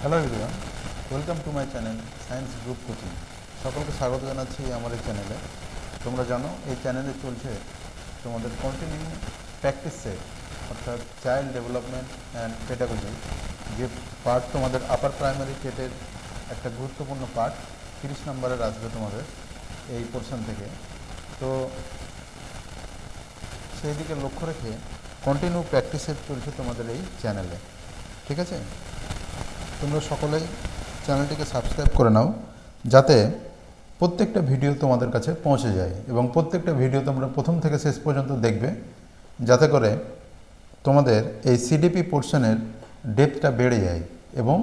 Hello everyone, welcome to my channel science group coaching. সকলকে স্বাগত জানাচ্ছি আমার এই চ্যানেলে। তোমরা জানো এই চ্যানেলে চলছে তোমাদের কন্টিনিউ প্র্যাকটিস সেট, অর্থাৎ চাইল্ড ডেভেলপমেন্ট অ্যান্ড পেডাগজি, যে পার্ট তোমাদের আপার প্রাইমারি টেটের একটা গুরুত্বপূর্ণ পার্ট 30 নম্বরের আসবে তোমাদের এই পোর্শন থেকে। তো সেই দিকে লক্ষ্য রেখে কন্টিনিউ প্র্যাকটিস সেট চলছে তোমাদের এই চ্যানেলে, ঠিক আছে? তোমরা সকলেই চ্যানেলটিকে সাবস্ক্রাইব করে নাও, যাতে প্রত্যেকটা ভিডিও তোমাদের কাছে পৌঁছে যায় এবং প্রত্যেকটা ভিডিও তোমরা প্রথম থেকে শেষ পর্যন্ত দেখবে, যাতে করে তোমাদের এই সিডিপি পোর্শনের ডেপথটা বেড়ে যায় এবং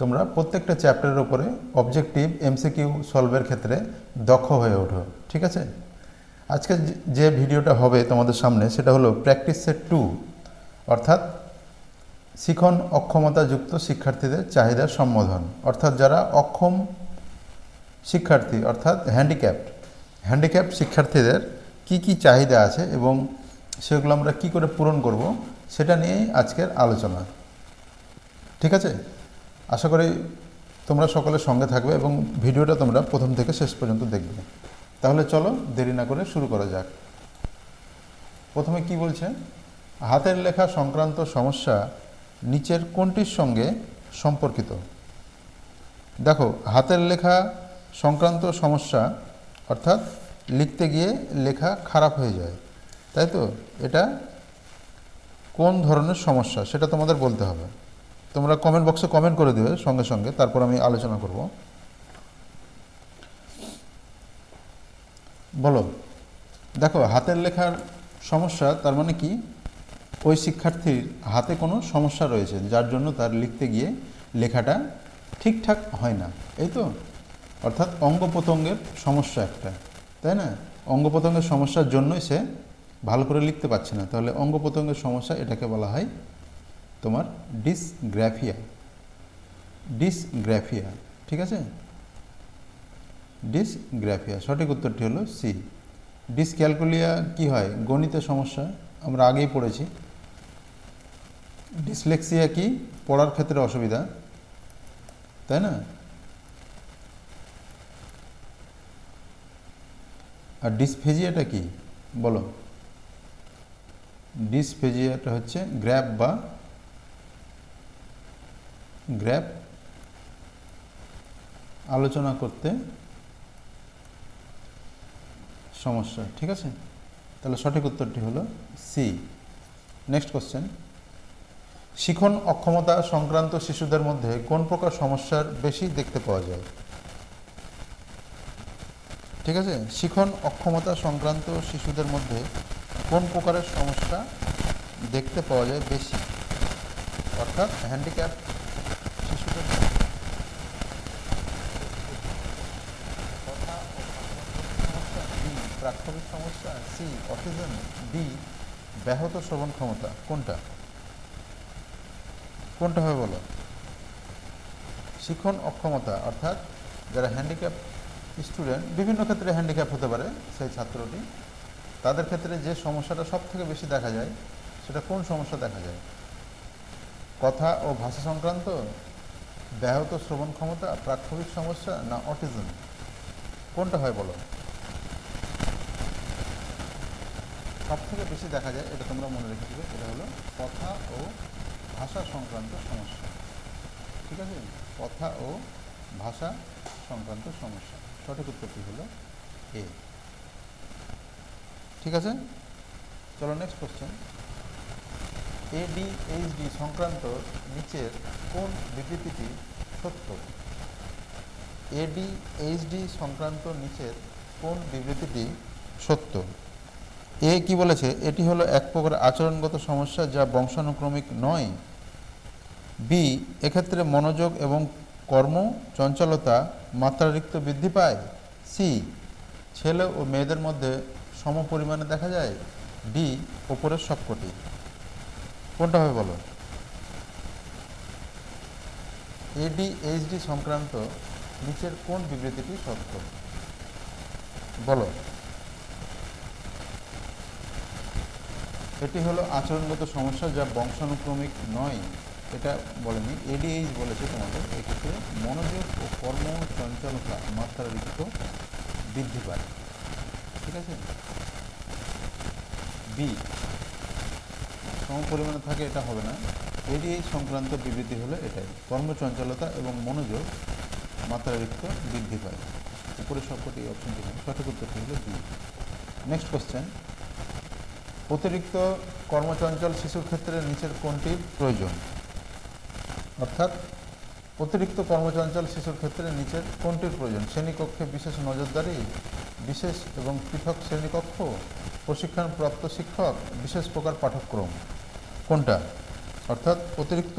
তোমরা প্রত্যেকটা চ্যাপ্টারের উপরে অবজেক্টিভ এমসিকিউ সলভের ক্ষেত্রে দক্ষ হয়ে ওঠো, ঠিক আছে? আজকে যে ভিডিওটা হবে তোমাদের সামনে সেটা হলো প্র্যাকটিস সেট 2, অর্থাৎ শিখন অক্ষমতাযুক্ত শিক্ষার্থীদের চাহিদার সম্বোধন। অর্থাৎ যারা অক্ষম শিক্ষার্থী, অর্থাৎ হ্যান্ডিক্যাপড শিক্ষার্থীদের কি কি চাহিদা আছে এবং সেগুলো আমরা কি করে পূরণ করব, সেটা নিয়েই আজকের আলোচনা, ঠিক আছে? আশা করি তোমরা সকলের সঙ্গে থাকবে এবং ভিডিওটা তোমরা প্রথম থেকে শেষ পর্যন্ত দেখবে। তাহলে চলো দেরি না করে শুরু করা যাক। প্রথমে কি বলছে, হাতের লেখা সংক্রান্ত সমস্যা নিচের কোনটির সঙ্গে সম্পর্কিত? দেখো, হাতের লেখা সংক্রান্ত সমস্যা অর্থাৎ লিখতে গিয়ে লেখা খারাপ হয়ে যায়, তাই তো? এটা কোন ধরনের সমস্যা সেটা তোমাদের বলতে হবে। তোমরা কমেন্ট বক্সে কমেন্ট করে দেবে সঙ্গে সঙ্গে, তারপর আমি আলোচনা করব। বলো, দেখো, হাতের লেখার সমস্যা তার মানে কি? ওই শিক্ষার্থীর হাতে কোনো সমস্যা রয়েছে, যার জন্য তার লিখতে গিয়ে লেখাটা ঠিকঠাক হয় না, এই তো? অর্থাৎ অঙ্গ প্রত্যঙ্গের সমস্যা একটা, তাই না? অঙ্গ প্রত্যঙ্গের সমস্যার জন্যই সে ভালো করে লিখতে পারছে না। তাহলে অঙ্গ প্রত্যঙ্গের সমস্যা, এটাকে বলা হয় তোমার ডিসগ্রাফিয়া, ঠিক আছে? ডিসগ্রাফিয়া, সঠিক উত্তরটি হলো সি। ডিসক্যালকুলিয়া কি হয়? গণিতের সমস্যা, আমরা আগেই পড়েছি। ডিসলেক্সিয়া কি? পড়ার ক্ষেত্রে অসুবিধা, তাই না? আর ডিসফেজিয়াটা কি বলো? ডিসফেজিয়াটা হচ্ছে গ্র্যাপ আলোচনা করতে সমস্যা, ঠিক আছে? তাহলে সঠিক উত্তরটি হলো সি। নেক্সট কোশ্চেন, শিখন অক্ষমতা সংক্রান্ত শিশুদের মধ্যে কোন প্রকার সমস্যার বেশি দেখতে পাওয়া যায়? ঠিক আছে, শিখন অক্ষমতা সংক্রান্ত শিশুদের মধ্যে কোন প্রকারের সমস্যা দেখতে পাওয়া যায় বেশি? অর্থাৎ হ্যান্ডিক্যাপ শিশুদের কথা ও সমস্যা, বি প্রাক্ষবিক সমস্যা, সি অটিজম, ডি ব্যাহত শ্রবণ ক্ষমতা। কোনটা হবে বলো? শিখন অক্ষমতা অর্থাৎ যারা হ্যান্ডিক্যাপ স্টুডেন্ট, বিভিন্ন ক্ষেত্রে হ্যান্ডিক্যাপ হতে পারে সেই ছাত্রটি, তাদের ক্ষেত্রে যে সমস্যাটা সব থেকে বেশি দেখা যায়, সেটা কোন সমস্যা দেখা যায়? কথা ও ভাষা সংক্রান্ত, ব্যাহত শ্রবণ ক্ষমতা, প্রাক্ষবিক সমস্যা, না অটিজম? কোনটা হয় বলো? সব থেকে বেশি দেখা যায়, এটা তোমরা মনে রেখে দেবে, এটা হলো কথা ও ভাষা সংক্রান্ত সমস্যা, ঠিক আছে? কথা ও ভাষা সংক্রান্ত সমস্যা, সঠিক উত্তরটি হলো এ, ঠিক আছে? চলো নেক্সট কোশ্চেন, এডিএইচডি সংক্রান্ত নিচের কোন বিবৃতিটি সত্য? এডিএইচডি সংক্রান্ত নিচের কোন বিবৃতিটি সত্য? এ কি বলেছে? এটি হলো এক প্রকার আচরণগত সমস্যা যা বংশানুক্রমিক নয়। বি, এক্ষেত্রে মনোযোগ এবং কর্ম চঞ্চলতা মাত্রাতিরিক্ত বৃদ্ধি পায়। সি, ছেলে ও মেয়েদের মধ্যে সম পরিমাণে দেখা যায়। ডি, ওপরের সবকটি। কোনটা হবে বলো? এডিএইচডি সংক্রান্ত নিচের কোন বিবৃতিটি সত্য বলো? এটি হলো আচরণগত সমস্যা যা বংশানুক্রমিক নয়। এটা বলেনি, এডিএইচ বলেছে তোমাদের। এক্ষেত্রে মনোযোগ ও কর্ম চঞ্চলতা মাত্রাতিরিক্ত বৃদ্ধি পায়। ঠিক আছে। বি সম পরিমাণে থাকে, এটা হবে না। এডিএইচ সংক্রান্ত বিবৃতি হলে এটাই, কর্মচঞ্চলতা এবং মনোযোগ মাত্রাতিরিক্ত বৃদ্ধি পায়। উপরে সবকটি অপশনটি হবে, সঠিক উত্তরটি হলো বি। নেক্সট কোশ্চেন, অতিরিক্ত কর্মচঞ্চল শিশুর ক্ষেত্রে নিচের কোনটির প্রয়োজন? অর্থাৎ অতিরিক্ত কর্মচঞ্চল শিশুর ক্ষেত্রে নিচের কোনটির প্রয়োজন? শ্রেণীকক্ষে বিশেষ নজরদারি, বিশেষ এবং পৃথক শ্রেণীকক্ষ, প্রশিক্ষণপ্রাপ্ত শিক্ষক, বিশেষ প্রকার পাঠ্যক্রম। কোনটা? অর্থাৎ অতিরিক্ত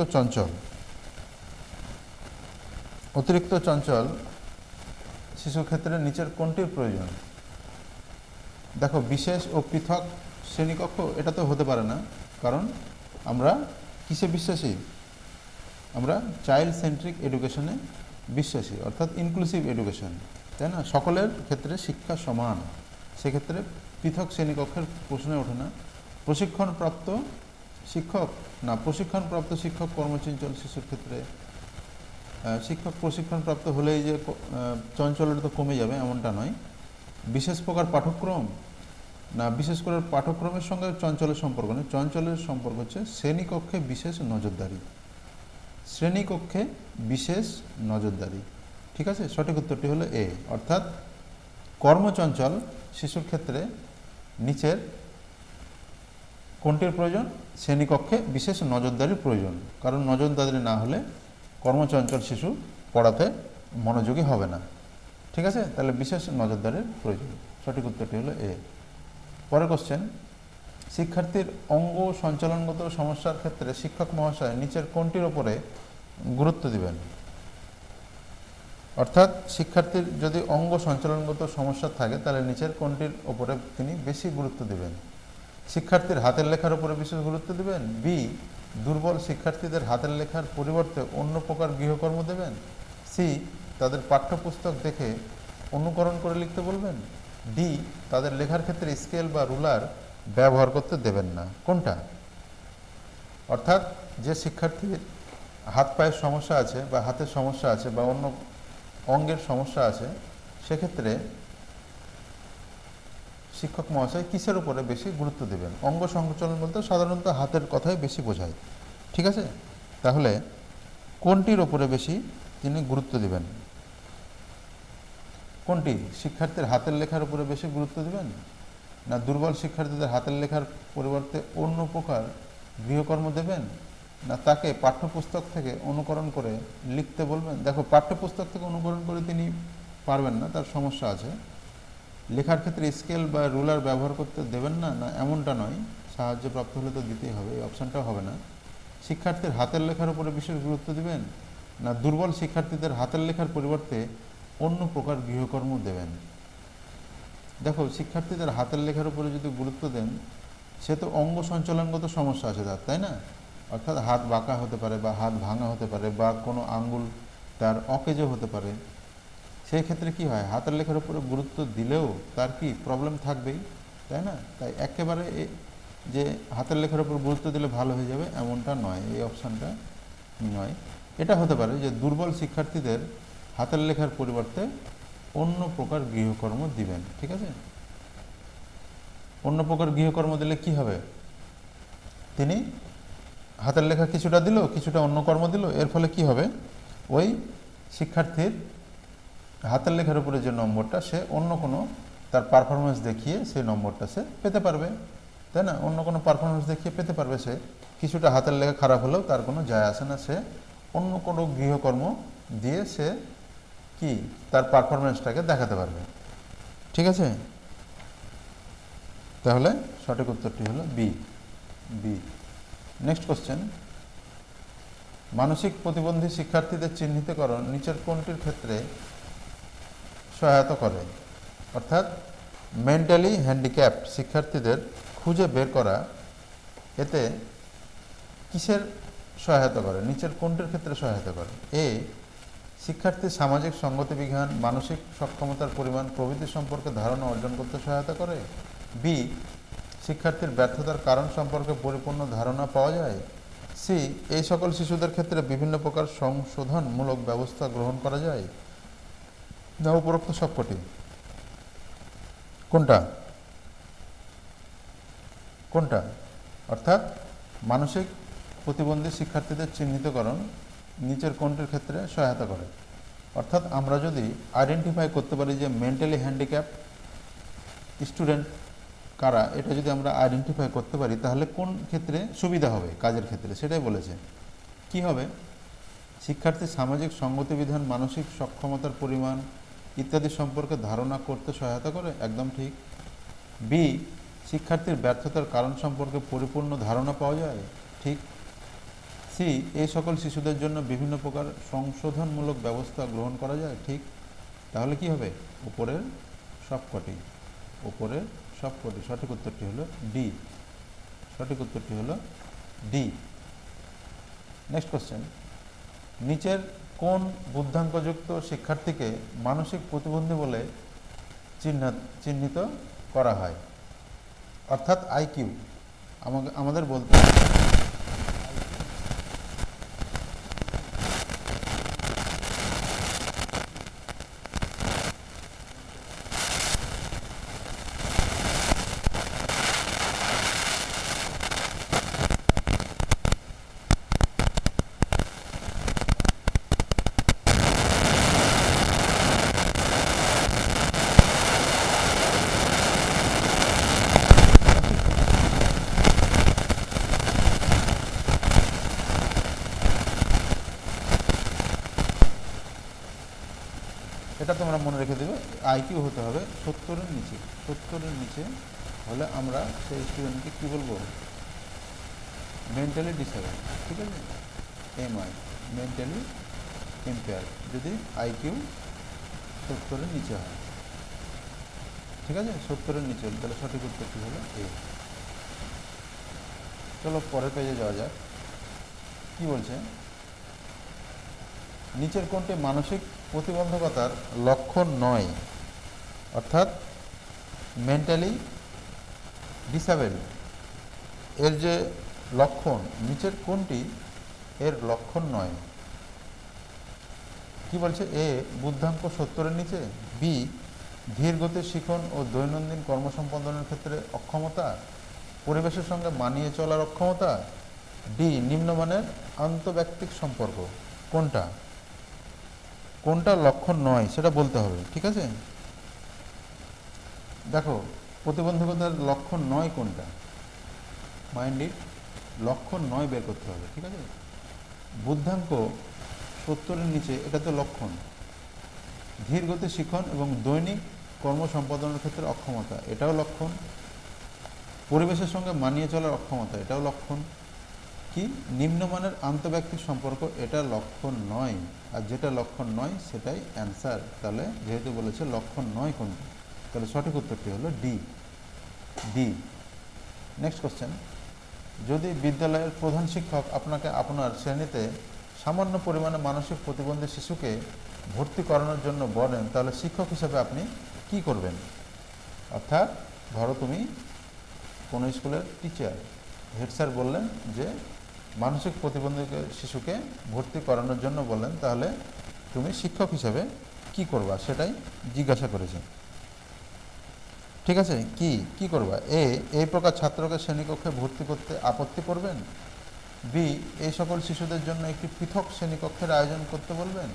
চঞ্চল শিশুর ক্ষেত্রে নিচের কোনটির প্রয়োজন? দেখো, বিশেষ ও পৃথক শ্রেণীকক্ষ এটা তো হতে পারে না, কারণ আমরা কিসে বিশ্বাসী? আমরা চাইল্ড সেন্ট্রিক এডুকেশনে বিশ্বাসী, অর্থাৎ ইনক্লুসিভ এডুকেশন, তাই না? সকলের ক্ষেত্রে শিক্ষা সমান, সেক্ষেত্রে পৃথক শ্রেণীকক্ষের প্রশ্নে ওঠে না। প্রশিক্ষণপ্রাপ্ত শিক্ষক কর্মচঞ্চল শিশুর ক্ষেত্রে, শিক্ষক প্রশিক্ষণপ্রাপ্ত হলেই যে চঞ্চলতা তো কমে যাবে এমনটা নয়। বিশেষ প্রকার পাঠ্যক্রম না, বিশেষ করে পাঠ্যক্রমের সঙ্গে চঞ্চলের সম্পর্ক নেই। চঞ্চলের সম্পর্ক হচ্ছে শ্রেণীকক্ষে বিশেষ নজরদারি, শ্রেণীকক্ষে বিশেষ নজরদারি। ঠিক আছে, সঠিক উত্তরটি হলো এ, অর্থাৎ কর্মচঞ্চল শিশুর ক্ষেত্রে নিচের কোনটির প্রয়োজন? শ্রেণীকক্ষে বিশেষ নজরদারির প্রয়োজন, কারণ নজরদারি না হলে কর্মচঞ্চল শিশু পড়াতে মনোযোগী হবে না। ঠিক আছে, তাহলে বিশেষ নজরদারির প্রয়োজন, সঠিক উত্তরটি হলো এ। পরের কোশ্চেন, শিক্ষার্থীর অঙ্গ সঞ্চালনগত সমস্যার ক্ষেত্রে শিক্ষক মহাশয় নিচের কোনটির ওপরে গুরুত্ব দিবেন? অর্থাৎ শিক্ষার্থীর যদি অঙ্গ সঞ্চালনগত সমস্যা থাকে তাহলে নিচের কোনটির ওপরে তিনি বেশি গুরুত্ব দেবেন? শিক্ষার্থীর হাতের লেখার উপরে বিশেষ গুরুত্ব দেবেন? বি, দুর্বল শিক্ষার্থীদের হাতের লেখার পরিবর্তে অন্য প্রকার গৃহকর্ম দেবেন? সি, তাদের পাঠ্যপুস্তক দেখে অনুকরণ করে লিখতে বলবেন? ডি, তাদের লেখার ক্ষেত্রে স্কেল বা রুলার ব্যবহার করতে দেবেন না? কোনটা? অর্থাৎ যে শিক্ষার্থীর হাত পায়ের সমস্যা আছে বা হাতের সমস্যা আছে বা অন্য অঙ্গের সমস্যা আছে, সেক্ষেত্রে শিক্ষক মহাশয় কিসের উপরে বেশি গুরুত্ব দেবেন? অঙ্গ সঞ্চালন বলতে সাধারণত হাতের কথাই বেশি বোঝায়। ঠিক আছে, তাহলে কোনটির ওপরে বেশি তিনি গুরুত্ব দেবেন? কোনটি? শিক্ষার্থীর হাতের লেখার উপরে বেশি গুরুত্ব দেবেন, না দুর্বল শিক্ষার্থীদের হাতের লেখার পরিবর্তে অন্য প্রকার গৃহকর্ম দেবেন, না তাকে পাঠ্যপুস্তক থেকে অনুকরণ করে লিখতে বলবেন? দেখো, পাঠ্যপুস্তক থেকে অনুকরণ করে তিনি পারবেন না, তার সমস্যা আছে। লেখার ক্ষেত্রে স্কেল বা রুলার ব্যবহার করতে দেবেন না, না এমনটা নয়, সাহায্যপ্রাপ্ত হলে তো দিতেই হবে, এই অপশানটাও হবে না। শিক্ষার্থীর হাতের লেখার উপরে বিশেষ গুরুত্ব দেবেন, না দুর্বল শিক্ষার্থীদের হাতের লেখার পরিবর্তে অন্য প্রকার গৃহকর্ম দেবেন? দেখো, শিক্ষার্থীদের হাতের লেখার উপরে যদি গুরুত্ব দেন, সে তো অঙ্গ সঞ্চালনগত সমস্যা আছে তার, তাই না? অর্থাৎ হাত বাঁকা হতে পারে বা হাত ভাঙা হতে পারে বা কোনো আঙ্গুল তার অকেজো হতে পারে। সেই ক্ষেত্রে কি হয়, হাতের লেখার উপরে গুরুত্ব দিলেও তার কি প্রবলেম থাকবেই, তাই না? তাই একেবারে যে হাতের লেখার উপর গুরুত্ব দিলে ভালো হয়ে যাবে এমনটা নয়, এই অপশানটা নয়। এটা হতে পারে যে দুর্বল শিক্ষার্থীদের হাতের লেখার পরিবর্তে অন্য প্রকার গৃহকর্ম দিবেন। ঠিক আছে, অন্য প্রকার গৃহকর্ম দিলে কি হবে? তিনি হাতের লেখা কিছুটা দিল, কিছুটা অন্য কর্ম দিল, এর ফলে কি হবে? ওই শিক্ষার্থীর হাতের লেখার উপরে যে নম্বরটা, সে অন্য কোনো তার পারফরমেন্স দেখিয়ে সেই নম্বরটা সে পেতে পারবে, তাই না? অন্য কোনো পারফরমেন্স দেখিয়ে পেতে পারবে সে। কিছুটা হাতের লেখা খারাপ হলেও তার কোনো যায় আসে না, সে অন্য কোনো গৃহকর্ম দিয়ে সে কি তার পারফরমেন্সটাকে দেখাতে পারবে। ঠিক আছে, তাহলে সঠিক উত্তরটি হলো বি। নেক্সট কোশ্চেন, মানসিক প্রতিবন্ধী শিক্ষার্থীদের চিহ্নিতকরণ নিচের কোনটির ক্ষেত্রে সহায়তা করে? অর্থাৎ মেন্টালি হ্যান্ডিক্যাপড শিক্ষার্থীদের খুঁজে বের করা এতে কিসের সহায়তা করে? নিচের কোনটির ক্ষেত্রে সহায়তা করে? এ, শিক্ষার্থীর সামাজিক সঙ্গতি বিজ্ঞান, মানসিক সক্ষমতার পরিমাণ প্রভৃতি সম্পর্কে ধারণা অর্জন করতে সহায়তা করে? বি, শিক্ষার্থীর ব্যর্থতার কারণ সম্পর্কে পরিপূর্ণ ধারণা পাওয়া যায়? সি, এই সকল শিশুদের ক্ষেত্রে বিভিন্ন প্রকার সংশোধনমূলক ব্যবস্থা গ্রহণ করা যায় না উপরোক্ত সবকটি? কোনটা কোনটা অর্থাৎ মানসিক প্রতিবন্ধী শিক্ষার্থীদের চিহ্নিতকরণ নিচের কোনটির ক্ষেত্রে সহায়তা করে? অর্থাৎ আমরা যদি আইডেন্টিফাই করতে পারি যে মেন্টালি হ্যান্ডিক্যাপ স্টুডেন্ট কারা, এটা যদি আমরা আইডেন্টিফাই করতে পারি তাহলে কোন ক্ষেত্রে সুবিধা হবে কাজের ক্ষেত্রে, সেটাই বলেছে। কি হবে? শিক্ষার্থীর সামাজিক সঙ্গতি বিধান, মানসিক সক্ষমতার পরিমাণ ইত্যাদি সম্পর্কে ধারণা করতে সহায়তা করে, একদম ঠিক। বি, শিক্ষার্থীর ব্যর্থতার কারণ সম্পর্কে পরিপূর্ণ ধারণা পাওয়া যায়, ঠিক। সি, এই সকল শিশুদের জন্য বিভিন্ন প্রকার সংশোধনমূলক ব্যবস্থা গ্রহণ করা যায়, ঠিক। তাহলে কি হবে? উপরের সবকটি, উপরের সবকটি। সঠিক উত্তরটি হলো ডি, সঠিক উত্তরটি হলো ডি। নেক্সট কোশ্চেন, নিচের কোন বুদ্ধাঙ্কযুক্ত শিক্ষার্থীকে মানসিক প্রতিবন্ধী বলে চিহ্নিত করা হয়? অর্থাৎ আইকিউ আমাদের বলতে এটা তোমরা মনে রেখে দেবে, আইকিউ হতে হবে 70-এর নিচে। 70-এর নিচে হলে আমরা সেই স্টুডেন্টকে কী বলবো? মেন্টালি ডিসেবল, ঠিক আছে? এমআই, মেন্টালি ইম্পেয়ার, যদি আইকিউ 70-এর নিচে হয়, ঠিক আছে? 70-এর নিচে হলে তাহলে সঠিক উত্তরটি হলো এ। চলো পরের পেজে যাওয়া যাক। কি বলছে? নিচের কোনটি মানসিক প্রতিবন্ধকতার লক্ষণ নয়? অর্থাৎ মেন্টালি ডিসেবল এর যে লক্ষণ, নিচের কোনটি এর লক্ষণ নয়? কি বলছে? এ, বুদ্ধাঙ্ক 70-এর নিচে। বি, ধীর গতির শিখন ও দৈনন্দিন কর্মসম্পাদনের ক্ষেত্রে অক্ষমতা, পরিবেশের সঙ্গে মানিয়ে চলার অক্ষমতা। ডি, নিম্নমানের আন্তঃব্যক্তিক সম্পর্ক। কোনটা কোনটা লক্ষণ নয় সেটা বলতে হবে, ঠিক আছে? দেখো, প্রতিবন্ধকতার লক্ষণ নয় কোনটা, মাইন্ডেড লক্ষণ নয় বের করতে হবে, ঠিক আছে? বুদ্ধাঙ্ক 70-এর নিচে, এটা তো লক্ষণ। ধীর গতির শিখন এবং দৈনিক কর্ম সম্পাদনের ক্ষেত্রে অক্ষমতা, এটাও লক্ষণ। পরিবেশের সঙ্গে মানিয়ে চলার অক্ষমতা, এটাও লক্ষণ। কি? নিম্নমানের আন্তঃব্যক্তিক সম্পর্ক, এটা লক্ষণ নয়। আর যেটা লক্ষণ নয় সেটাই অ্যান্সার। তাহলে যেহেতু বলেছে লক্ষণ নয় কোনটা, তাহলে সঠিক উত্তরটি হলো ডি, ডি। নেক্সট কোশ্চেন, যদি বিদ্যালয়ের প্রধান শিক্ষক আপনাকে আপনার শ্রেণীতে সামান্য পরিমাণে মানসিক প্রতিবন্ধী শিশুকে ভর্তি করানোর জন্য বলেন, তাহলে শিক্ষক হিসেবে আপনি কি করবেন? অর্থাৎ ধরো তুমি কোনো স্কুলের টিচার, হেড স্যার বললেন যে মানসিক প্রতিবন্ধী শিশুকে ভর্তি করানোর জন্য বললেন, তাহলে তুমি শিক্ষক হিসেবে কি করবা সেটাই জিজ্ঞাসা করেছে, ঠিক আছে? কি করবা? এ, এই প্রকার ছাত্রকে শ্রেণীকক্ষে ভর্তি করতে আপত্তি করবেন। বি, এই সকল শিশুদের জন্য একটি পৃথক শ্রেণীকক্ষের আয়োজন করতে বলবেন।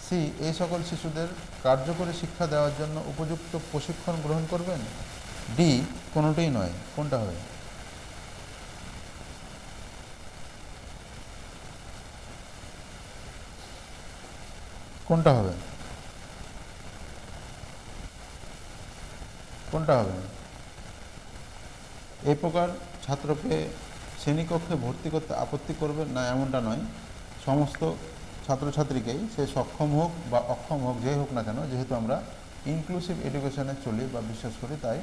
সি, এই সকল শিশুদের কার্যকরী শিক্ষা দেওয়ার জন্য উপযুক্ত প্রশিক্ষণ গ্রহণ করবেন। ডি, কোনোটাই নয়। কোনটা হবে? কোনটা হবে? কোনটা হবে? এই প্রকার ছাত্রকে শ্রেণীকক্ষে ভর্তি করতে আপত্তি করবে না, এমনটা নয়। সমস্ত ছাত্রছাত্রীকেই, সে সক্ষম হোক বা অক্ষম হোক, যেই হোক না কেন, যেহেতু আমরা ইনক্লুসিভ এডুকেশনে চলি বা বিশ্বাস করি, তাই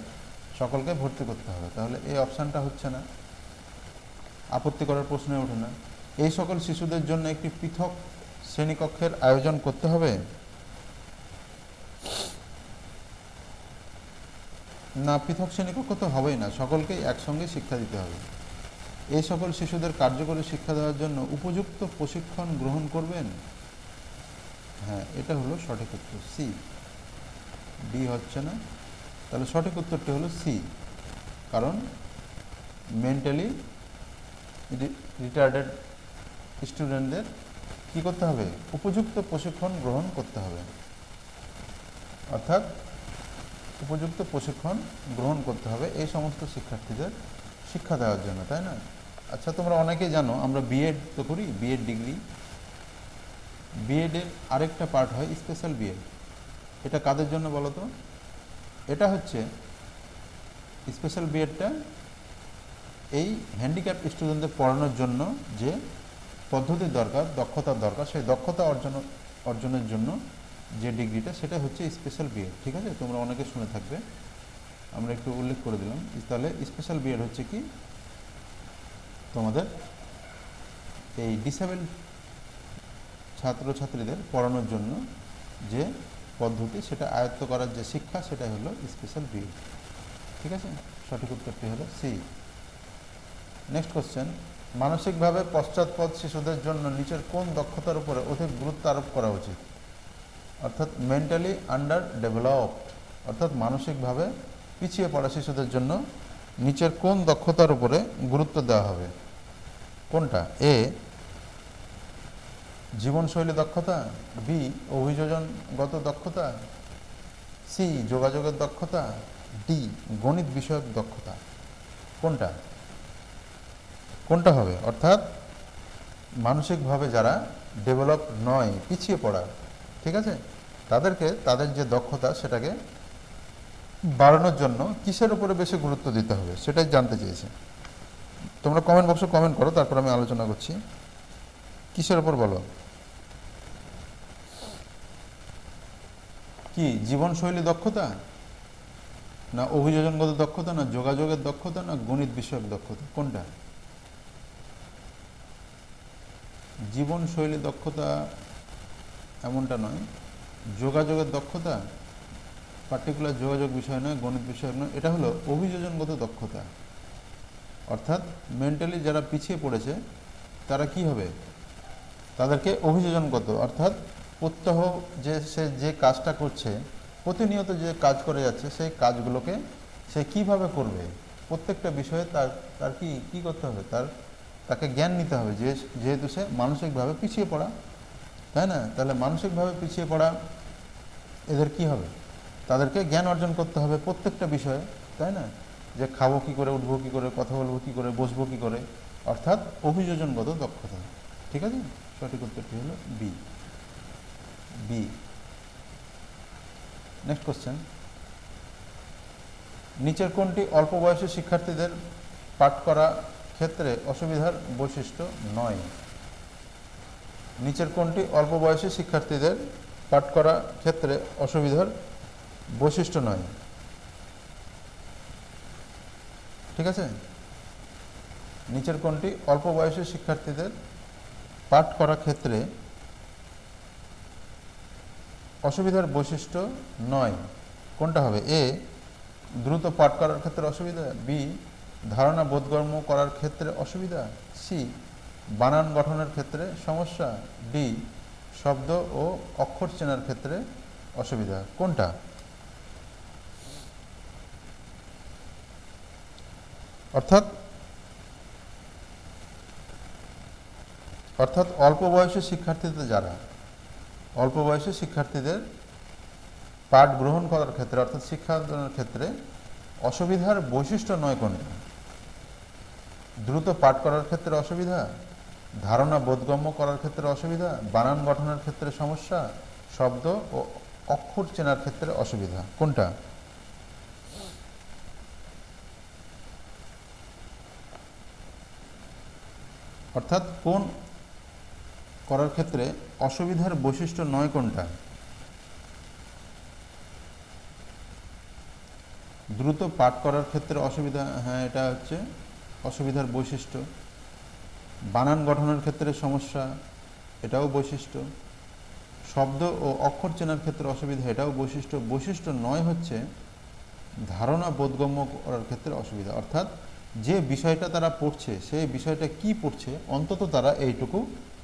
সকলকে ভর্তি করতে হবে। তাহলে এই অপশানটা হচ্ছে না, আপত্তি করার প্রশ্নই ওঠে না। এই সকল শিশুদের জন্য একটি পৃথক শ্রেণীকক্ষের আয়োজন করতে হবে না, পৃথক শ্রেণীকক্ষ তো হবেই না, সকলকেই একসঙ্গে শিক্ষা দিতে হবে। এই সকল শিশুদের কার্যকরী শিক্ষা দেওয়ার জন্য উপযুক্ত প্রশিক্ষণ গ্রহণ করবেন। হ্যাঁ, এটা হলো সঠিক উত্তর, সি। ডি হচ্ছে না, তাহলে সঠিক উত্তরটি হলো সি। কারণ মেন্টালি রিটার্ডেড স্টুডেন্টদের কী করতে হবে? উপযুক্ত প্রশিক্ষণ গ্রহণ করতে হবে, অর্থাৎ উপযুক্ত প্রশিক্ষণ গ্রহণ করতে হবে এই সমস্ত শিক্ষার্থীদের শিক্ষা দেওয়ার জন্য, তাই না? আচ্ছা, তোমরা অনেকেই জানো আমরা বিএড তো করি, বিএড ডিগ্রি। বিএডের আরেকটা পার্ট হয় স্পেশাল বিএড। এটা কাদের জন্য বলো তো? এটা হচ্ছে স্পেশাল বিএডটা এই হ্যান্ডিক্যাপ স্টুডেন্টদের পড়ানোর জন্য যে পদ্ধতির দরকার, দক্ষতার দরকার, সেই দক্ষতা অর্জনের জন্য যে ডিগ্রিটা, সেটা হচ্ছে স্পেশাল বিএড। ঠিক আছে, তোমরা অনেকে শুনে থাকবে, আমরা একটু উল্লেখ করে দিলাম। তাহলে স্পেশাল বিএড হচ্ছে কি, তোমাদের এই ডিসেবল ছাত্রছাত্রীদের পড়ানোর জন্য যে পদ্ধতি, সেটা আয়ত্ত করার যে শিক্ষা, সেটাই হলো স্পেশাল বিএড। ঠিক আছে, সঠিক উত্তরটি হলো সি। নেক্সট কোশ্চেন, মানসিকভাবে পশ্চাৎপদ শিশুদের জন্য নিচের কোন দক্ষতার উপরে অধিক গুরুত্ব আরোপ করা উচিত? অর্থাৎ মেন্টালি আন্ডার ডেভেলপড, অর্থাৎ মানসিকভাবে পিছিয়ে পড়া শিশুদের জন্য নিচের কোন দক্ষতার উপরে গুরুত্ব দেওয়া হবে? কোনটা? এ জীবনশৈলী দক্ষতা, বি অভিযোজনগত দক্ষতা, সি যোগাযোগের দক্ষতা, ডি গণিত বিষয়ক দক্ষতা। কোনটা কোনটা হবে? অর্থাৎ মানসিকভাবে যারা ডেভেলপ নয়, পিছিয়ে পড়া, ঠিক আছে, তাদেরকে তাদের যে দক্ষতা সেটাকে বাড়ানোর জন্য কিসের উপরে বেশি গুরুত্ব দিতে হবে সেটাই জানতে চেয়েছে। তোমরা কমেন্ট বক্সে কমেন্ট করো, তারপর আমি আলোচনা করছি। কিসের উপর বলো? কি জীবনশৈলী দক্ষতা, না অভিযোজনগত দক্ষতা, না যোগাযোগের দক্ষতা, না গণিত বিষয়ক দক্ষতা? কোনটা? জীবনশৈলী দক্ষতা এমনটা নয়, যোগাযোগের দক্ষতা পার্টিকুলার যোগাযোগ বিষয় নয়, গণিত বিষয় নয়, এটা হলো অভিযোজনগত দক্ষতা। অর্থাৎ মেন্টালি যারা পিছিয়ে পড়েছে তারা কি হবে? তাদেরকে অভিযোজনগত, অর্থাৎ প্রত্যহ সে যে কাজটা করছে, প্রতিনিয়ত যে কাজ করে যাচ্ছে, সেই কাজগুলোকে সে কিভাবে করবে, প্রত্যেকটা বিষয়ে তার কি করতে হবে, তাকে জ্ঞান নিতে হবে, যেহেতু সে মানসিকভাবে পিছিয়ে পড়া, তাই না? তাহলে মানসিকভাবে পিছিয়ে পড়া এদের কি হবে? তাদেরকে জ্ঞান অর্জন করতে হবে প্রত্যেকটা বিষয়ে, তাই না? যে খাবো কী করে, উঠবো কী করে, কথা বলবো কী করে, বসবো কী করে, অর্থাৎ অভিযোজনগত দক্ষতা। ঠিক আছে, সঠিক উত্তরটি হলো বি। বি। নেক্সট কোশ্চেন, নিচের কোনটি অল্প বয়সী শিক্ষার্থীদের পাঠ করা ক্ষেত্রে অসুবিধার বৈশিষ্ট্য নয়? নিচের কোনটি অল্প বয়সী শিক্ষার্থীদের পাঠ করা ক্ষেত্রে অসুবিধার বৈশিষ্ট্য নয়? ঠিক আছে, নিচের কোনটি অল্প বয়সী শিক্ষার্থীদের পাঠ করার ক্ষেত্রে অসুবিধার বৈশিষ্ট্য নয়? কোনটা হবে? এ দ্রুত পাঠ করার ক্ষেত্রে অসুবিধা, বি ধারণা বোধগম্য করার ক্ষেত্রে অসুবিধা, সি বানান গঠনের ক্ষেত্রে সমস্যা, ডি শব্দ ও অক্ষর চেনার ক্ষেত্রে অসুবিধা। কোনটা? অর্থাৎ অল্প বয়সী শিক্ষার্থীদের পাঠ গ্রহণ করার ক্ষেত্রে, অর্থাৎ শিক্ষা অর্জনের ক্ষেত্রে অসুবিধার বৈশিষ্ট্য নয় কোনটা? দ্রুত পাঠ করার ক্ষেত্রে অসুবিধা, ধারণা বোধগম্য করার ক্ষেত্রে অসুবিধা, বানান গঠনের ক্ষেত্রে সমস্যা, শব্দ ও অক্ষর চেনার ক্ষেত্রে অসুবিধা। কোনটা? অর্থাৎ কোন করার ক্ষেত্রে অসুবিধার বৈশিষ্ট্য নয় কোনটা? দ্রুত পাঠ করার ক্ষেত্রে অসুবিধা, হ্যাঁ এটা হচ্ছে অসুবিধার বৈশিষ্ট্য। বানান গঠনের ক্ষেত্রে সমস্যা, এটাও বৈশিষ্ট্য। শব্দ ও অক্ষর চেনার ক্ষেত্রে অসুবিধা, এটাও বৈশিষ্ট্য। বৈশিষ্ট্য নয় হচ্ছে ধারণা বোধগম্য করার ক্ষেত্রে অসুবিধা। অর্থাৎ যে বিষয়টা তারা পড়ছে সেই বিষয়টা কি পড়ছে অন্তত তারা এইটুকু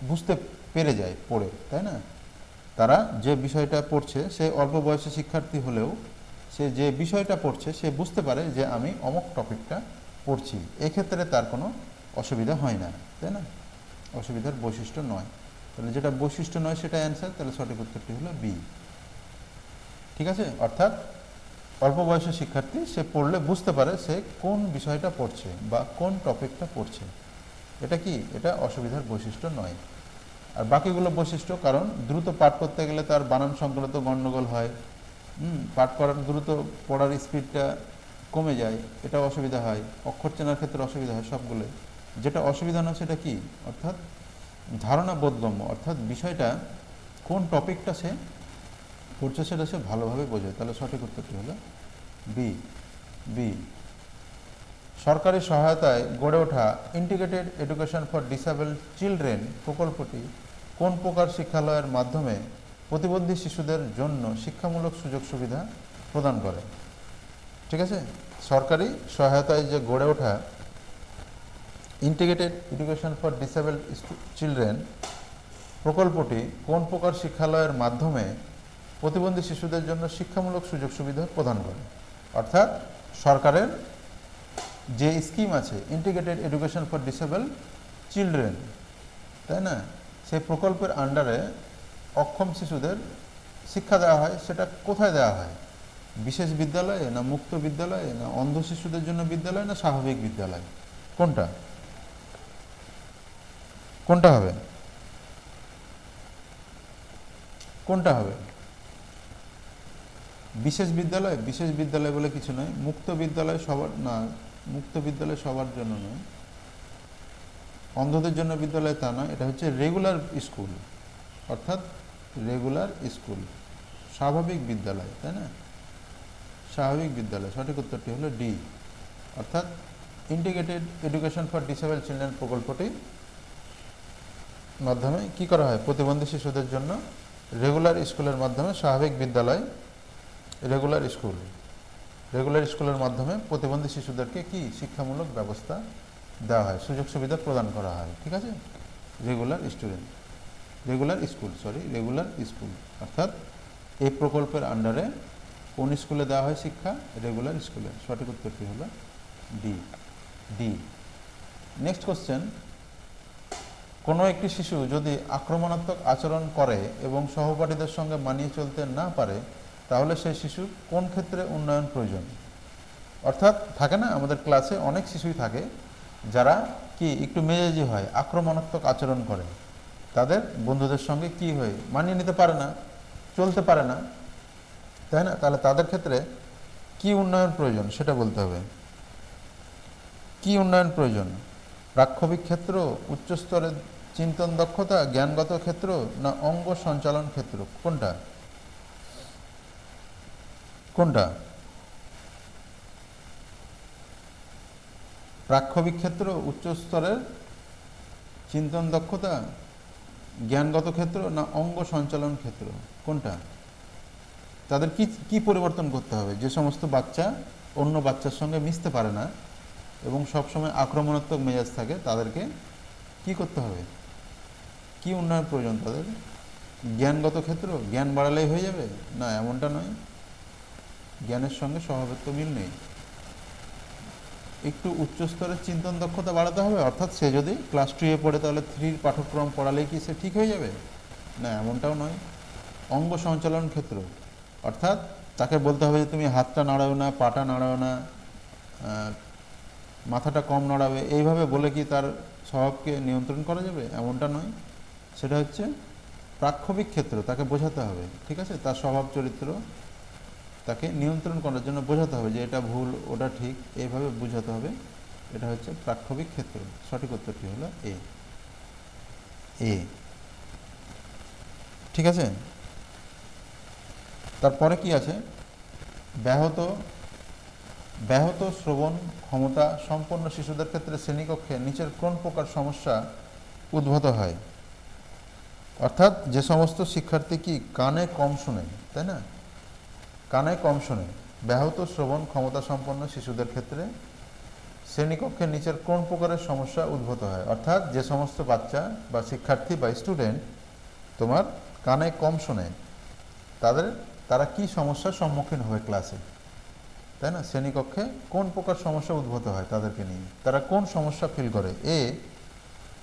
বুঝতে পেরে যায় পড়ে, তাই না? তারা যে বিষয়টা পড়ছে সে অল্প বয়সী শিক্ষার্থী হলেও সে যে বিষয়টা পড়ছে সে বুঝতে পারে যে আমি অমুক টপিকটা পড়ছি, এক্ষেত্রে তার কোনো অসুবিধা হয় না, তাই না? অসুবিধার বৈশিষ্ট্য নয়। তাহলে যেটা বৈশিষ্ট্য নয় সেটা অ্যান্সার, তাহলে সঠিক উত্তরটি হলো বি। ঠিক আছে, অর্থাৎ অল্প বয়সী শিক্ষার্থী সে পড়লে বুঝতে পারে সে কোন বিষয়টা পড়ছে বা কোন টপিকটা পড়ছে। এটা কি? এটা অসুবিধার বৈশিষ্ট্য নয়। আর বাকিগুলো বৈশিষ্ট্য, কারণ দ্রুত পাঠ করতে গেলে তার বানান সংক্রান্ত গণ্ডগোল হয়, পাঠ করার দ্রুত পড়ার স্পিডটা কমে যায়, এটা অসুবিধা হয়, অক্ষর চেনার ক্ষেত্রে অসুবিধা হয়, সবগুলো। যেটা অসুবিধা নয় সেটা কি? অর্থাৎ ধারণা বোধগম্য, অর্থাৎ বিষয়টা কোন টপিকটা সে পড়ছে সেটা সে ভালোভাবে বোঝে। তাহলে সঠিক উত্তরটি হলো বি। বি। সরকারি সহায়তায় গড়ে ওঠা integrated education for disabled children প্রকল্পটি কোন প্রকার শিক্ষালয়ের মাধ্যমে প্রতিবন্ধী শিশুদের জন্য শিক্ষামূলক সুযোগ সুবিধা প্রদান করে? ঠিক আছে, সরকারি সহায়তায় যে গড়ে ওঠা integrated education for disabled children প্রকল্পটি কোন প্রকার শিক্ষালয়ের মাধ্যমে প্রতিবন্ধী শিশুদের জন্য শিক্ষামূলক সুযোগ সুবিধা প্রদান করে? অর্থাৎ সরকারের যে স্কিম আছে integrated education for disable children, তাই না, সেই প্রকল্পের আন্ডারে অক্ষম শিশুদের শিক্ষা দেওয়া হয়। সেটা কোথায় দেওয়া হয়? বিশেষ বিদ্যালয়ে, না মুক্ত বিদ্যালয়ে, না অন্ধ শিশুদের জন্য বিদ্যালয়, না স্বাভাবিক বিদ্যালয়? কোনটা কোনটা হবে? কোনটা হবে? বিশেষ বিদ্যালয়? বিশেষ বিদ্যালয় বলে কিছু নয়। মুক্ত বিদ্যালয় সবার না, মুক্ত বিদ্যালয় সবার জন্য নয়, অন্ধদের জন্য বিদ্যালয় তা নয়, এটা হচ্ছে রেগুলার স্কুল, অর্থাৎ রেগুলার স্কুল, স্বাভাবিক বিদ্যালয়, তাই না? স্বাভাবিক বিদ্যালয়। সঠিক উত্তরটি হলো ডি, অর্থাৎ integrated education for disable children প্রকল্পটি মাধ্যমে কি করা হয়? প্রতিবন্ধী শিশুদের জন্য রেগুলার স্কুলের মাধ্যমে, স্বাভাবিক বিদ্যালয়, রেগুলার স্কুলের মাধ্যমে প্রতিবন্ধী শিশুদেরকে কি শিক্ষামূলক ব্যবস্থা দেওয়া হয়, সুযোগ সুবিধা প্রদান করা হয়। ঠিক আছে, রেগুলার স্কুল, অর্থাৎ এই প্রকল্পের আন্ডারে কোন স্কুলে দেওয়া হয় শিক্ষা? রেগুলার স্কুলে। সঠিক উত্তরটি হলো ডি। ডি। নেক্সট কোশ্চেন, কোনো একটি শিশু যদি আক্রমণাত্মক আচরণ করে এবং সহপাঠীদের সঙ্গে মানিয়ে চলতে না পারে তাহলে সেই শিশুর কোন ক্ষেত্রে উন্নয়ন প্রয়োজন? অর্থাৎ থাকে না আমাদের ক্লাসে অনেক শিশুই থাকে যারা কি একটু মেজাজি হয়, আক্রমণাত্মক আচরণ করে, তাদের বন্ধুদের সঙ্গে কি হয়, মানিয়ে নিতে পারে না, চলতে পারে না, তাই না? তাহলে তাদের ক্ষেত্রে কি উন্নয়ন প্রয়োজন সেটা বলতে হবে। কি উন্নয়ন প্রয়োজন? প্রাক্ষবিক ক্ষেত্র, উচ্চস্তরের চিন্তন দক্ষতা, জ্ঞানগত ক্ষেত্র, না অঙ্গ সঞ্চালন ক্ষেত্র? কোনটা কোনটা? প্রাক্ষবিক ক্ষেত্র, উচ্চস্তরের চিন্তন দক্ষতা, জ্ঞানগত ক্ষেত্র, না অঙ্গ সঞ্চালন ক্ষেত্র? কোনটা? তাদের কি কি পরিবর্তন করতে হবে? যে সমস্ত বাচ্চা অন্য বাচ্চার সঙ্গে মিশতে পারে না এবং সবসময় আক্রমণাত্মক মেজাজ থাকে, তাদেরকে কি করতে হবে? কি উন্নয়ন প্রয়োজন তাদের? জ্ঞানগত ক্ষেত্র, জ্ঞান বাড়ালেই হয়ে যাবে? না, এমনটা নয়, জ্ঞানের সঙ্গে স্বভাবের তো মিল নেই। একটু উচ্চস্তরের চিন্তন দক্ষতা বাড়াতে হবে, অর্থাৎ সে যদি ক্লাস 2-এ পড়ে তাহলে 3-র পাঠ্যক্রম পড়ালেই কি সে ঠিক হয়ে যাবে? না, এমনটাও নয়। অঙ্গ সঞ্চালন ক্ষেত্র, অর্থাৎ তাকে বলতে হবে যে তুমি হাতটা নাড়াও না, পাটা নাড়াও না, মাথাটা কম নাড়াবে, এইভাবে বলে কি তার স্বভাবকে নিয়ন্ত্রণ করা যাবে? এমনটা নয়। সেটা হচ্ছে প্রাক্ষবিক ক্ষেত্র, তাকে বোঝাতে হবে, ঠিক আছে, তার স্বভাব চরিত্র তাকে নিয়ন্ত্রণ করার জন্য বোঝাতে হবে যে এটা ভুল, ওটা ঠিক, এইভাবে বোঝাতে হবে। এটা হচ্ছে প্রাক্ষবিক ক্ষেত্র। সঠিক উত্তরটি হলো এ। এ। ঠিক আছে, তারপরে কি আছে? ব্যাহত শ্রবণ ক্ষমতা সম্পন্ন শিশুদের ক্ষেত্রে শ্রেণীকক্ষে নিচের কোন প্রকার সমস্যা উদ্ভূত হয়? অর্থাৎ যে সমস্ত শিক্ষার্থী কি কানে কম শোনে, তাই না, কানে কম শোনে, ব্যাহত শ্রবণ ক্ষমতা সম্পন্ন শিশুদের ক্ষেত্রে শ্রেণীকক্ষের নিচের কোন প্রকারের সমস্যা উদ্ভূত হয়, অর্থাৎ যে সমস্ত বাচ্চা বা শিক্ষার্থী বা স্টুডেন্ট তোমার কানে কম শোনে তারা কি সমস্যার সম্মুখীন হয় ক্লাসে, তাই না? শ্রেণীকক্ষে কোন প্রকার সমস্যা উদ্ভূত হয় তাদেরকে নিয়ে, তারা কোন সমস্যা ফিল করে? এ,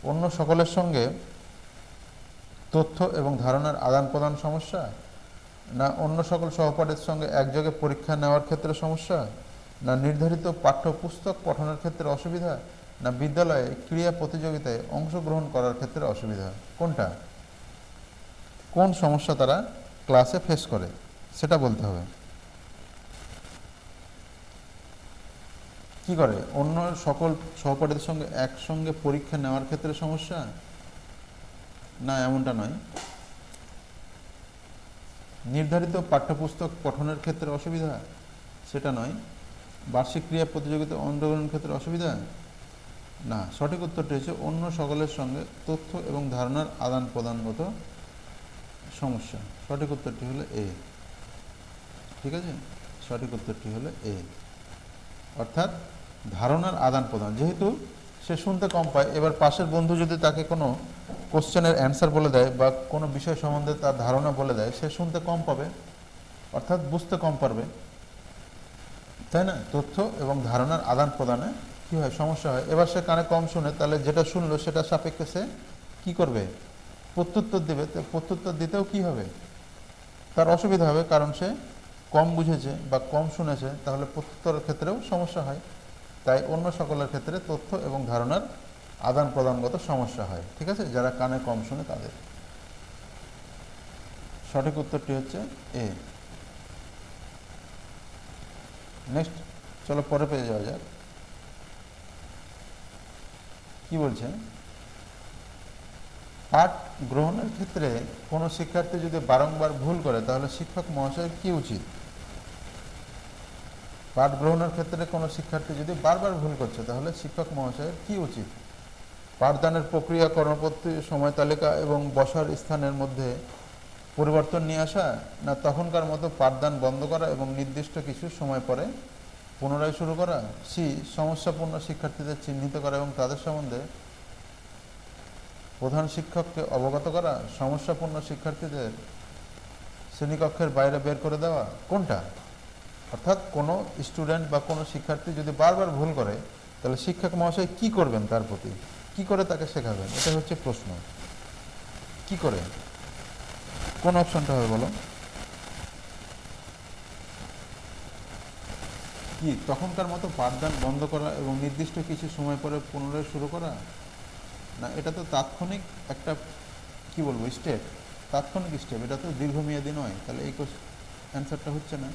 অন্য সকলের সঙ্গে তথ্য এবং ধারণার আদান প্রদান সমস্যা, না অন্য সকল সহপাঠীর সঙ্গে একযোগে পরীক্ষা নেওয়ার ক্ষেত্রে সমস্যা, না নির্ধারিত পাঠ্যপুস্তক পঠনের ক্ষেত্রে অসুবিধা, না বিদ্যালয়ে ক্রীড়া প্রতিযোগিতায় অংশগ্রহণ করার ক্ষেত্রে অসুবিধা? কোনটা? কোন সমস্যা তারা ক্লাসে ফেস করে সেটা বলতে হবে। কি করে? অন্য সকল সহপাঠীদের সঙ্গে একসঙ্গে পরীক্ষা নেওয়ার ক্ষেত্রে সমস্যা, না এমনটা নয়। নির্ধারিত পাঠ্যপুস্তক পঠনের ক্ষেত্রে অসুবিধা, সেটা নয়। বার্ষিক ক্রীড়া প্রতিযোগিতায় অংশগ্রহণের ক্ষেত্রে অসুবিধা, না। সঠিক উত্তরটি হচ্ছে অন্য সকলের সঙ্গে তথ্য এবং ধারণার আদান প্রদানগত সমস্যা। সঠিক উত্তরটি হলো এ। ঠিক আছে, সঠিক উত্তরটি হলো এ, অর্থাৎ ধারণার আদান প্রদান। যেহেতু সে শুনতে কম পায়, এবার পাশের বন্ধু যদি তাকে কোনো কোশ্চেনের অ্যান্সার বলে দেয় বা কোনো বিষয় সম্বন্ধে তার ধারণা বলে দেয়, সে শুনতে কম পাবে, অর্থাৎ বুঝতে কম পারবে, তাই না? তথ্য এবং ধারণার আদান প্রদানে কী হয়? সমস্যা হয়। এবার সে কানে কম শুনে, তাহলে যেটা শুনলো সেটা সাপেক্ষে সে কী করবে? প্রত্যুত্তর দেবে। তো প্রত্যুত্তর দিতেও কী হবে? তার অসুবিধা হবে, কারণ সে কম বুঝেছে বা কম শুনেছে, তাহলে প্রত্যুত্তরের ক্ষেত্রেও সমস্যা হয়। তাই অন্য সকলের ক্ষেত্রে তথ্য এবং ধারণার আদান প্রদানগত সমস্যা হয়। ঠিক আছে, যারা কানে কম শুনে তাদের। সঠিক উত্তরটি হচ্ছে এ। নেক্সট, চলো পরে পেয়ে যাওয়া যাক। কি বলছে? পাঠ গ্রহণের ক্ষেত্রে কোনো শিক্ষার্থী যদি বারংবার ভুল করে, তাহলে শিক্ষক মহাশয়ের কি উচিত? পাঠ গ্রহণের ক্ষেত্রে কোনো শিক্ষার্থী যদি বারবার ভুল করছে, তাহলে শিক্ষক মহাশয়ের কি উচিত? পাঠদানের প্রক্রিয়া, কর্মপদ্ধতি, সময় তালিকা এবং বসার স্থানের মধ্যে পরিবর্তন নিয়ে আসা, না তখনকার মতো পাঠদান বন্ধ করা এবং নির্দিষ্ট কিছু সময় পরে পুনরায় শুরু করা? সি, সমস্যাপূর্ণ শিক্ষার্থীদের চিহ্নিত করা এবং তাদের সম্বন্ধে প্রধান শিক্ষককে অবগত করা, সমস্যাপূর্ণ শিক্ষার্থীদের শ্রেণীকক্ষের বাইরে বের করে দেওয়া? কোনটা? অর্থাৎ কোনো স্টুডেন্ট বা কোনো শিক্ষার্থী যদি বারবার ভুল করে, তাহলে শিক্ষক মহাশয় কি করবেন তার প্রতি? কি করে তাকে শেখাবেন? এটা হচ্ছে প্রশ্ন। কি করে? কোন অপশনটা হবে বলো? কি তখনকার মতো পাঠদান বন্ধ করা এবং নির্দিষ্ট কিছু সময় পরে পুনরায় শুরু করা? না, এটা তো তাৎক্ষণিক একটা কি বলবো স্টেপ, তাৎক্ষণিক স্টেপ, এটা তো দীর্ঘমেয়াদী নয়। তাহলে এই অ্যান্সারটা হচ্ছে না।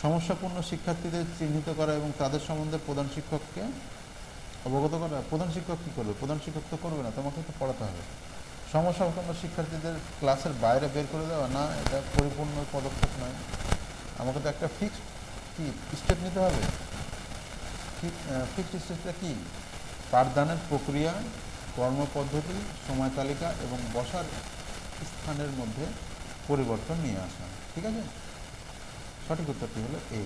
সমস্যাপূর্ণ শিক্ষার্থীদের চিহ্নিত করা এবং তাদের সম্বন্ধে প্রধান শিক্ষককে অবগত করা। প্রধান শিক্ষক কী করবে? প্রধান শিক্ষক তো করবে না, তোমাকে তো পড়াতে হবে। সমস্যাপূর্ণ শিক্ষার্থীদের ক্লাসের বাইরে বের করে দেওয়া, না এটা পরিপূর্ণ পদক্ষেপ নয়। আমাকে তো একটা ফিক্সড কি স্টেপ নিতে হবে। ফিক্সড স্টেপটা কি? পাঠদানের প্রক্রিয়া, কর্মপদ্ধতি, সময় তালিকা এবং বসার স্থানের মধ্যে পরিবর্তন নিয়ে আসা। ঠিক আছে, সঠিক উত্তরটি হলো এ,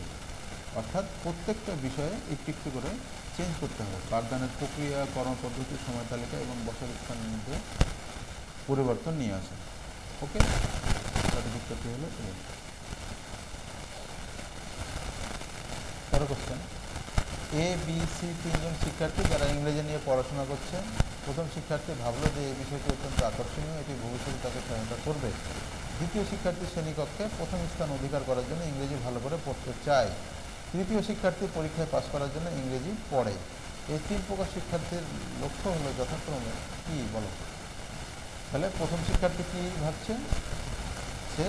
অর্থাৎ প্রত্যেকটা বিষয়ে একটু একটু করে চেঞ্জ করতে হবে। পাঠদানের প্রক্রিয়া, কর্মপদ্ধতি, সময় তালিকা এবং বসার স্থানের মধ্যে পরিবর্তন নিয়ে আসা। ওকে, সঠিক উত্তরটি হলো এ। পরের কোশ্চেন, এ বি সি তিনজন শিক্ষার্থী যারা ইংরেজি নিয়ে পড়াশোনা করছে। প্রথম শিক্ষার্থী ভাবলো যে এই বিষয়টি অত্যন্ত আকর্ষণীয়, এটি ভবিষ্যতে তাকে সহায়তা করবে। দ্বিতীয় শিক্ষার্থী শ্রেণীকক্ষে প্রথম স্থান অধিকার করার জন্য ইংরেজি ভালো করে পড়তে চায়। তৃতীয় শিক্ষার্থী পরীক্ষায় পাস করার জন্য ইংরেজি পড়ে। এই তিন প্রকার শিক্ষার্থীর লক্ষ্য হলো যথাক্রমে কি বলো? তাহলে প্রথম শিক্ষার্থী কী ভাবছে? সে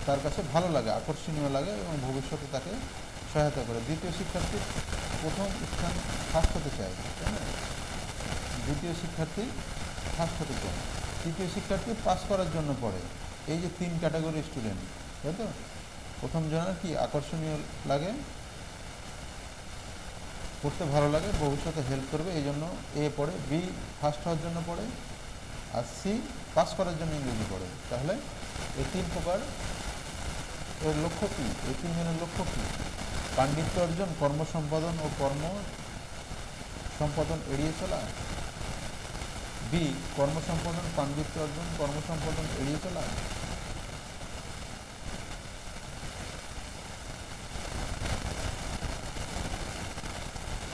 তার কাছে ভালো লাগে, আকর্ষণীয় লাগে এবং ভবিষ্যতে তাকে সহায়তা করে। দ্বিতীয় শিক্ষার্থী প্রথম স্থান ফার্স্ট হতে চায়, তাই না? দ্বিতীয় শিক্ষার্থী ফার্স্ট হতে চায়। তৃতীয় শিক্ষার্থী পাস করার জন্য পড়ে। এই যে তিন ক্যাটাগরি স্টুডেন্ট, তাই তো? প্রথম জনের কি আকর্ষণীয় লাগে, পড়তে ভালো লাগে, ভবিষ্যতে হেল্প করবে, এই জন্য এ পড়ে। বি ফার্স্ট হওয়ার জন্য পড়ে, আর সি পাস করার জন্য ইংরেজি পড়ে। তাহলে এই তিন প্রকার এর লক্ষ্য কী? এই তিনজনের লক্ষ্য কী? পাণ্ডিত্য অর্জন, কর্ম সম্পাদন ও কর্ম সম্পাদন এড়িয়ে চলা, বি কর্মসম্পাদন পাণ্ডিত্য অর্জন কর্মসম্পাদন এড়িয়ে চলা,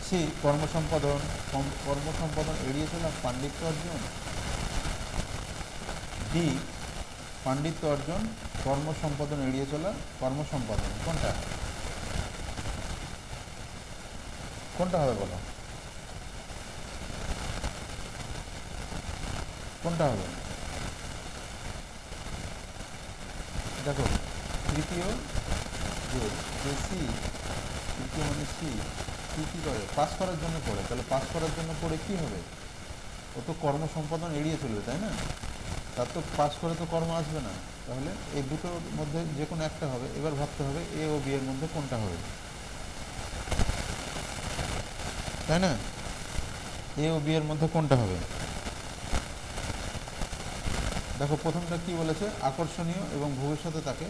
সি কর্মসম্পাদন এড়িয়ে চলা পাণ্ডিত্য অর্জন, ডি পাণ্ডিত্য অর্জন কর্মসম্পাদন এড়িয়ে চলা কর্মসম্পাদন। কোনটা কোনটা হবে বলো, কোনটা হবে? দেখো তৃতীয় যে সি, তৃতীয় মানে সি কি করে পাস করার জন্য পড়ে, তাহলে পাস করার জন্য পড়ে কি হবে? ও তো কর্ম সম্পাদন এড়িয়ে চলবে, তাই না? তার তো পাস করে তো কর্ম আসবে না, তাহলে এই দুটোর মধ্যে যে কোনো একটা হবে। এবার ভাবতে হবে এ ও বি এর মধ্যে কোনটা হবে, তাই না? এ ও বি এর মধ্যে কোনটা হবে? দেখো প্রথমটা কি বলেছে, আকর্ষণীয় এবং ভবিষ্যতে তাকে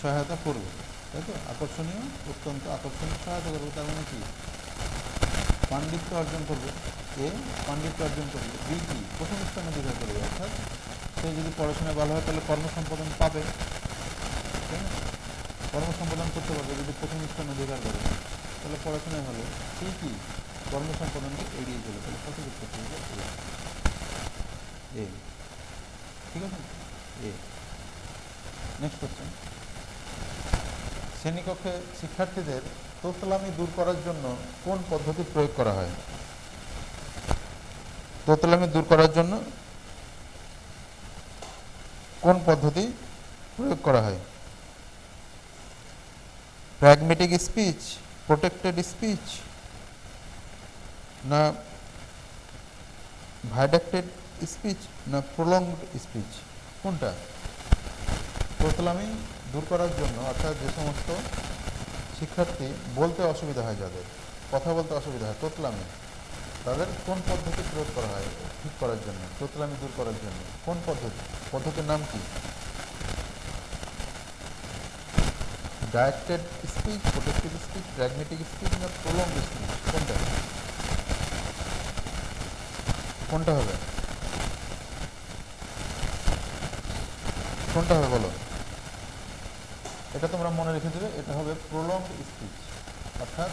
সহায়তা করবে, তাই তো? আকর্ষণীয়, অত্যন্ত আকর্ষণীয় সহায়তা করবে, তার মানে কি পাণ্ডিত্য অর্জন করবে, এ পাণ্ডিত্য অর্জন করবে, বি কি প্রথম স্থান অধিকার করবে, অর্থাৎ সে যদি পড়াশোনায় ভালো হয় তাহলে কর্মসম্পাদন পাবে, তাই না? কর্মসম্পাদন করতে পারবে যদি প্রথম স্থান অধিকার করে, তাহলে পড়াশোনায় ভালো। সে কি কর্মসম্পাদনকে এড়িয়ে চলে, তাহলে সঠিক উত্তর হবে এ। ঠিক আছে, এ। নেক্সট কোশ্চেন, শ্রেণীকক্ষে শিক্ষার্থীদের তোতলামি দূর করার জন্য কোন পদ্ধতি প্রয়োগ করা হয়? তোতলামি দূর করার জন্য কোন পদ্ধতি প্রয়োগ করা হয়? প্র্যাগমেটিক স্পিচ, প্রোটেক্টেড স্পিচ, না ভাইডাক্টেড স্পিচ, না প্রলংড স্পিচ? কোনটা? তোতলামি দূর করার জন্য, অর্থাৎ যে সমস্ত শিক্ষার্থী বলতে অসুবিধা হয়, যাদের কথা বলতে অসুবিধা হয়, তোতলামি, তাদের কোন পদ্ধতি প্রয়োগ করা হয় ঠিক করার জন্য, তোতলামি দূর করার জন্য? কোন পদ্ধতি? পদ্ধতির নাম কি? Directed speech, protected speech, pragmatic speech, না প্রলংড স্পিচ? কোনটা কোনটা হবে, কোনটা হবে বলো? এটা তোমরা মনে রেখে দেবে, এটা হবে প্রলংড স্পিচ, অর্থাৎ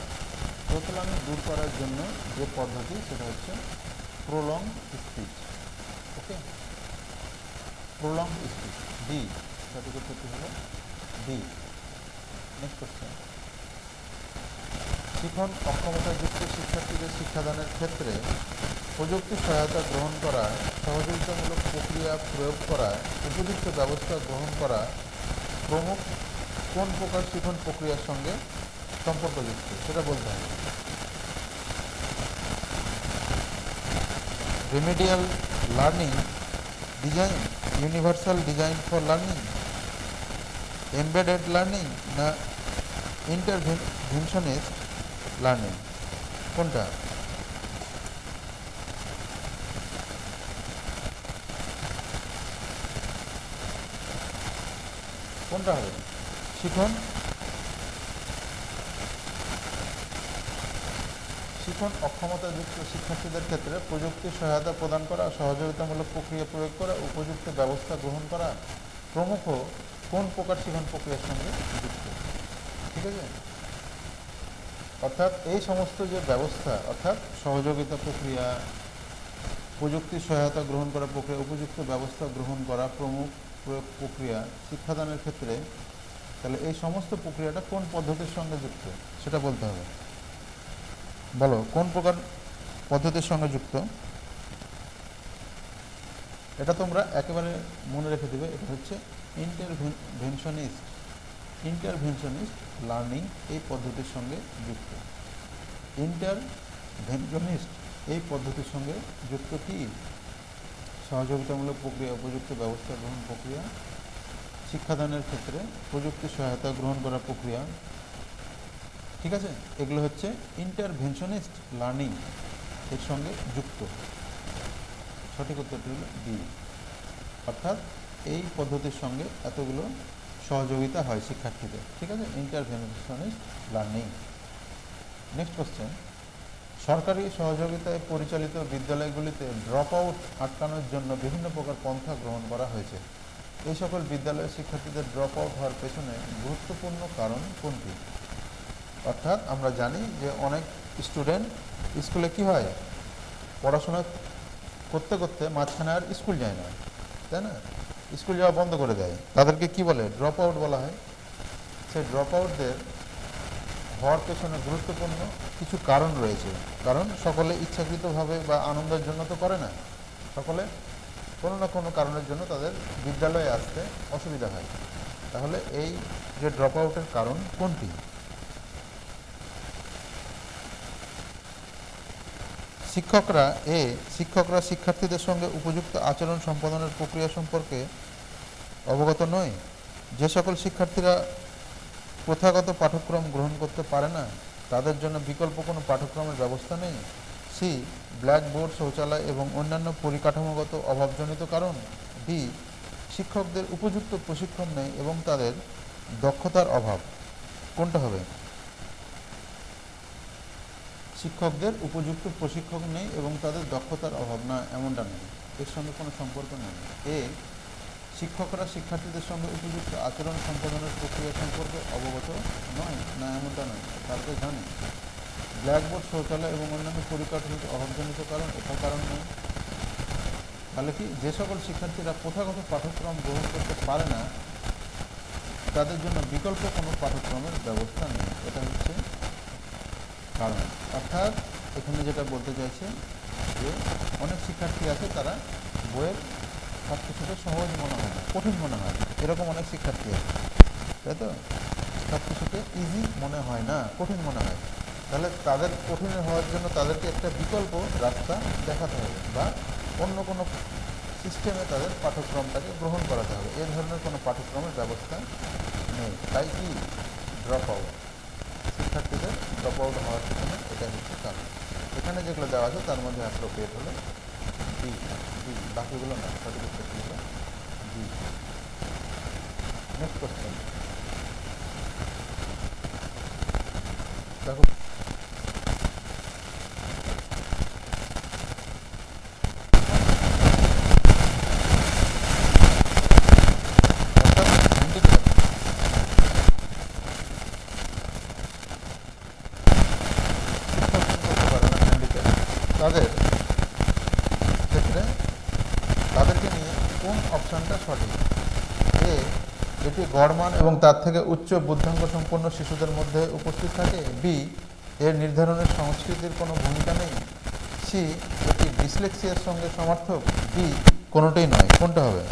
তোতলামি দূর করার জন্য যে পদ্ধতি সেটা হচ্ছে প্রলংড স্পিচ। ওকে, প্রলংড স্পিচ, ডি সঠিক উত্তরটি হলো ডি। নেক্সট কোশ্চেন, শিখন অক্ষমতাযুক্ত শিক্ষার্থীদের শিক্ষাদানের ক্ষেত্রে প্রযুক্তি সহায়তা গ্রহণ করা, সহযোগিতামূলক প্রক্রিয়া প্রয়োগ করা, উপযুক্ত ব্যবস্থা গ্রহণ করা প্রমুখ কোন প্রকার শিখন প্রক্রিয়ার সঙ্গে সম্পর্কযুক্ত সেটা বলতে হবে। Remedial learning design, universal design for learning, embedded learning, না ইন্টারভেনশনিস্ট লার্নিং? কোনটা কোনটা হবে? শিখন অক্ষমতাযুক্ত শিক্ষার্থীদের ক্ষেত্রে প্রযুক্তি সহায়তা প্রদান করা, সহযোগিতামূলক প্রক্রিয়া প্রয়োগ করা, উপযুক্ত ব্যবস্থা গ্রহণ করা প্রমুখ কোন প্রকার শিখন প্রক্রিয়ার সঙ্গে যুক্ত? ঠিক আছে, অর্থাৎ এই সমস্ত যে ব্যবস্থা, অর্থাৎ সহযোগিতা প্রক্রিয়া, প্রযুক্তি সহায়তা গ্রহণ করা প্রক্রিয়া, উপযুক্ত ব্যবস্থা গ্রহণ করা প্রমুখ প্রক্রিয়া শিক্ষাদানের ক্ষেত্রে, তাহলে এই সমস্ত প্রক্রিয়াটা কোন পদ্ধতির সঙ্গে যুক্ত সেটা বলতে হবে। বলো কোন প্রকার পদ্ধতির সঙ্গে যুক্ত? এটা তোমরা একেবারে মনে রেখে দেবে, এটা হচ্ছে ইন্টারভেনশনিস্ট লার্নিং এই পদ্ধতির সঙ্গে যুক্ত। ইন্টারভেনশনিস্ট এই পদ্ধতির সঙ্গে যুক্ত কি? সহযোগিতামূলক প্রক্রিয়া, উপযুক্ত ব্যবস্থা গ্রহণ প্রক্রিয়া, শিক্ষাদানের ক্ষেত্রে প্রযুক্তি সহায়তা গ্রহণ করা প্রক্রিয়া, ঠিক আছে, এগুলো হচ্ছে ইন্টারভেনশনিস্ট লার্নিং এর সঙ্গে যুক্ত। সঠিক উত্তরটি হলো বি, অর্থাৎ এই পদ্ধতির সঙ্গে এতগুলো সহযোগিতা হয় শিক্ষার্থীদের, ঠিক আছে, ইন্টারভেনশনিস্ট লার্নিং। নেক্সট কোশ্চেন, সরকারি সহযোগিতায় পরিচালিত বিদ্যালয়গুলিতে ড্রপ আউট আটকানোর জন্য বিভিন্ন প্রকার পন্থা গ্রহণ করা হয়েছে। এই সকল বিদ্যালয়ের শিক্ষার্থীদের ড্রপ আউট হওয়ার পেছনে গুরুত্বপূর্ণ কারণ কোনটি? অর্থাৎ আমরা জানি যে অনেক স্টুডেন্ট স্কুলে কি হয়, পড়াশোনা করতে করতে মাঝখানে আর স্কুল যায় না, তাই না? স্কুল যাওয়া বন্ধ করে দেয়, তাদেরকে কি বলে? ড্রপ আউট বলা হয়। সেই ড্রপ আউটদের হওয়ার পেছনে গুরুত্বপূর্ণ কিছু কারণ রয়েছে। কারণ সকলে ইচ্ছাকৃতভাবে বা আনন্দের জন্য তো করে না, সকলে কোনো না কোনো কারণের জন্য তাদের বিদ্যালয়ে আসতে অসুবিধা হয়। তাহলে এই যে ড্রপ আউটের কারণ কোনটি? শিক্ষকরা শিক্ষার্থীদের সঙ্গে উপযুক্ত আচরণ সম্পাদনের প্রক্রিয়া সম্পর্কে অবগত নয়। যে সকল শিক্ষার্থীরা প্রথাগত পাঠ্যক্রম গ্রহণ করতে পারে না, তাদের জন্য বিকল্প কোনো পাঠ্যক্রমের ব্যবস্থা নেই। সি, ব্ল্যাকবোর্ড, শৌচালয় এবং অন্যান্য পরিকাঠামোগত অভাবজনিত কারণ। ডি, শিক্ষকদের উপযুক্ত প্রশিক্ষণ নেই এবং তাদের দক্ষতার অভাব। কোনটা হবে? শিক্ষকদের উপযুক্ত প্রশিক্ষক নেই এবং তাদের দক্ষতার অভাব, না এমনটা নেই, এর সঙ্গে কোনো সম্পর্ক নেই। এ, শিক্ষকরা শিক্ষার্থীদের সঙ্গে উপযুক্ত আচরণ সম্পাদনের প্রক্রিয়া সম্পর্কে অবগত নয়, না এমনটা নয়, তারা তো জানে। ব্ল্যাকবোর্ড, শৌচালয় এবং অন্যান্য পরিকাঠামোগত অভাবজনিত কারণ, এটা কারণ নয়। তাহলে কি, যে সকল শিক্ষার্থীরা প্রথাগত পাঠ্যক্রম গ্রহণ করতে পারে না, তাদের জন্য বিকল্প কোনো পাঠ্যক্রমের ব্যবস্থা নেই, এটা হচ্ছে কারণ। অর্থাৎ এখানে যেটা বলতে চাইছে যে অনেক শিক্ষার্থী আছে তারা বইয়ের সব কিছুকে সহজ মনে হয় না, কঠিন মনে হয়, এরকম অনেক শিক্ষার্থী আছে, তাই তো? সব কিছুকে ইজি মনে হয় না, কঠিন মনে হয়। তাহলে তাদের কঠিন হওয়ার জন্য তাদেরকে একটা বিকল্প রাস্তা দেখাতে হবে বা অন্য কোনো সিস্টেমে তাদের পাঠ্যক্রমটাকে গ্রহণ করাতে হবে। এ ধরনের কোনো পাঠ্যক্রমের ব্যবস্থা নেই, তাই কি ড্রপ আউট, শিক্ষার্থীদের ড্রপ আউট হওয়ার পিছনে এটাই হচ্ছে কারণ। এখানে যেগুলো দেওয়া আছে তার মধ্যে অ্যাপ্রোপ্রিয়েট হলো ডি, বাকিগুলো না, সঠিক উত্তর কি হলো ডি। নেক্সট কোশ্চেন দেখো। তাদের ক্ষেত্রে তাদেরকে নিয়ে কোন অপশানটা সঠিক? এ, এটি গড়মান এবং তার থেকে উচ্চ বুদ্ধাঙ্গ সম্পন্ন শিশুদের মধ্যে উপস্থিত থাকে। বি, এর নির্ধারণের সংস্কৃতির কোনো ভূমিকা নেই। সি, এটি ডিসলেক্সিয়ার সঙ্গে সমার্থক। ডি, কোনোটাই নয়। কোনটা হবে?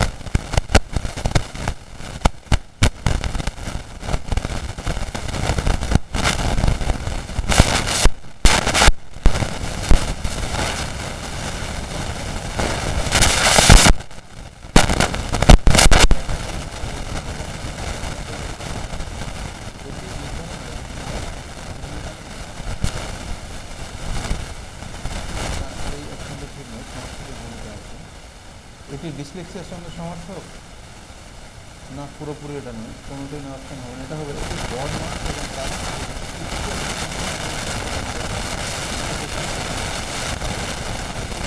এটি ডিসলেক্সিয়ার সঙ্গে সমার্থক, না পুরোপুরি এটা নয়, কোনোটাই না, অপশন হবে না, এটা হবে এটি গড়মান এবং তার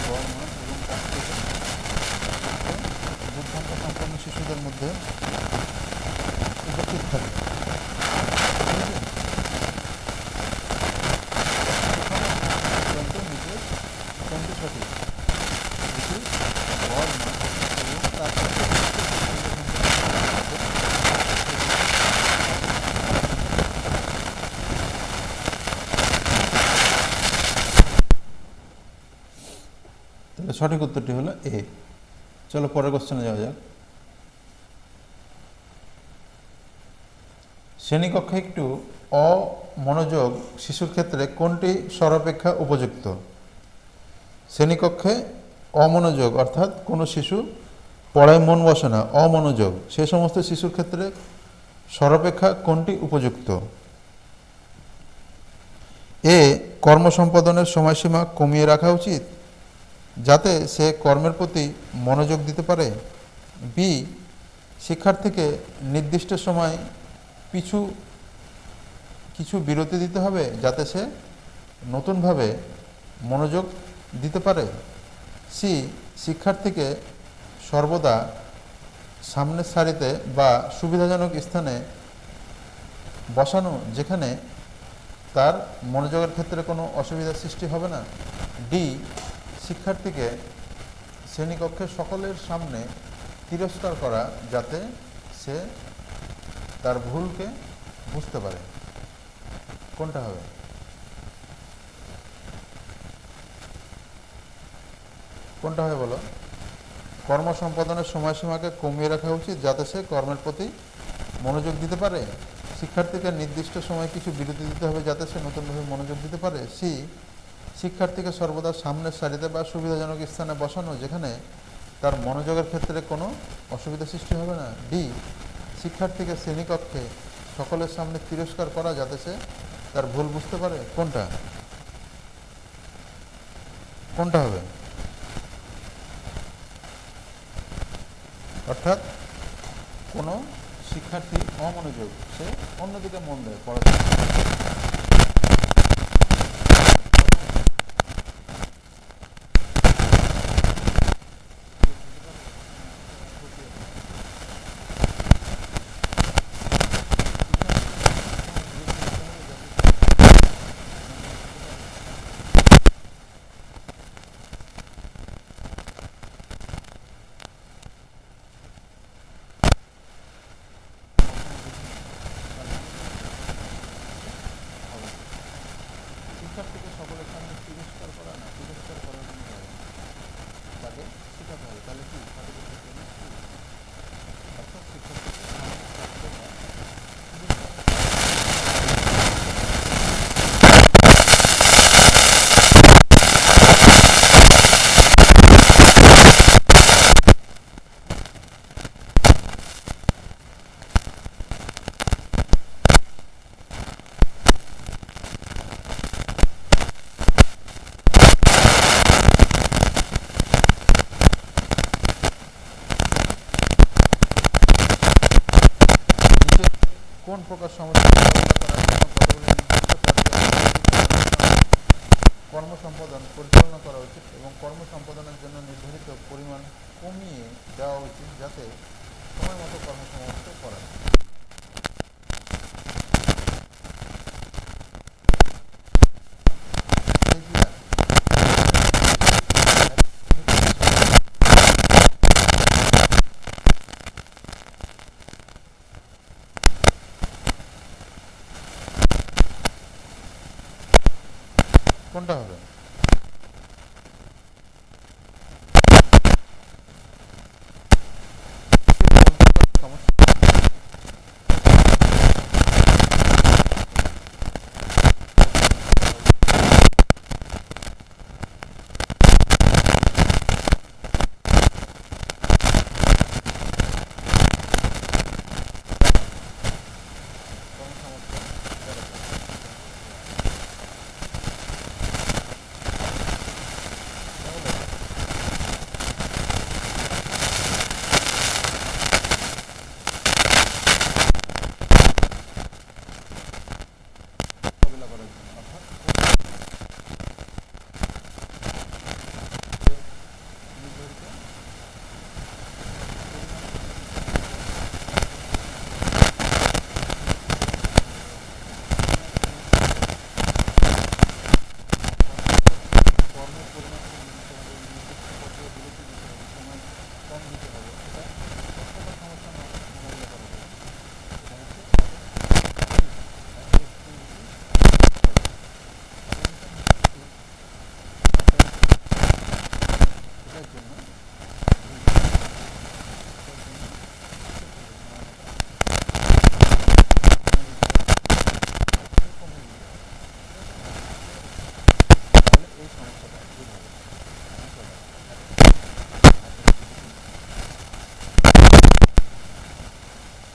গড়মান এবং তার থেকে বুদ্ধাঙ্গ সম্পন্ন শিশুদের মধ্যে উপস্থিত থাকে। কোনটি সঠিক? এটি গড়মান এবং তার থেকে তাহলে সঠিক উত্তরটি হলো এ। চলো পরের কোশ্চেনে যাওয়া যাক। শ্রেণীকক্ষে একটু অমনোযোগ শিশুর ক্ষেত্রে কোনটি সর্বাপেক্ষা উপযুক্ত? শ্রেণীকক্ষে অমনোযোগ অর্থাৎ কোনো শিশু পড়ায় মন বসে না, অমনোযোগ, সে সমস্ত শিশুর ক্ষেত্রে সর্বাপেক্ষা কোনটি উপযুক্ত? এ, কর্ম সম্পাদনের সময়সীমা কমিয়ে রাখা উচিত যাতে সে কর্মের প্রতি মনোযোগ দিতে পারে। বি, শিক্ষার্থীকে নির্দিষ্ট সময় পিছু কিছু বিরতি দিতে হবে যাতে সে নতুনভাবে মনোযোগ দিতে পারে? সি, শিক্ষার্থীকে সর্বদা সামনের সারিতে বা সুবিধাজনক স্থানে বসানো, যেখানে তার মনোযোগের ক্ষেত্রে কোনো অসুবিধার সৃষ্টি হবে না? ডি, শিক্ষার্থীকে শ্রেণীকক্ষে সকলের সামনে তিরস্কার করা, যাতে সে তার ভুলকে বুঝতে পারে। কোনটা হবে? কোনটা হবে বলো? কর্ম সম্পাদনের সময়সীমাকে কমিয়ে রাখা উচিত, যাতে সে কর্মের প্রতি মনোযোগ দিতে পারে। শিক্ষার্থীকে নির্দিষ্ট সময় কিছু বিরতি দিতে হবে, যাতে সে নতুনভাবে মনোযোগ দিতে পারে। সি, শিক্ষার্থীকে সর্বদা সামনের সারিতে বা সুবিধাজনক স্থানে বসানো, যেখানে তার মনোযোগের ক্ষেত্রে কোনো অসুবিধা সৃষ্টি হবে না। ডি, শিক্ষার্থীকে শ্রেণীকক্ষে সকলের সামনে তিরস্কার করা, যাতে সে তার ভুল বুঝতে পারে। কোনটা কোনটা হবে? অর্থাৎ কোনো শিক্ষার্থী অমনোযোগ, সে অন্যদিকে মন দেয় পড়াশোনা। শিক্ষার্থীকে সকলের সামনে তিরস্কার করা না, তিরস্কার করার জন্য তাকে শেখাতে হবে। তাহলে কি সঠিক উত্তর হবে? অর্থাৎ শিক্ষার্থীকে সামনে থাকতে হয়। কোন প্রকার সমস্যা মোকাবিলা করার জন্য কতগুলি নির্দিষ্ট পর্যায়ে কর্ম সম্পাদন পরিচালনা করা উচিত এবং কর্ম সম্পাদনের জন্য নির্ধারিত পরিমাণ কমিয়ে দেওয়া উচিত, যাতে সময় মতো কর্মসমাপ্ত করা যায়? কোনটা হবে?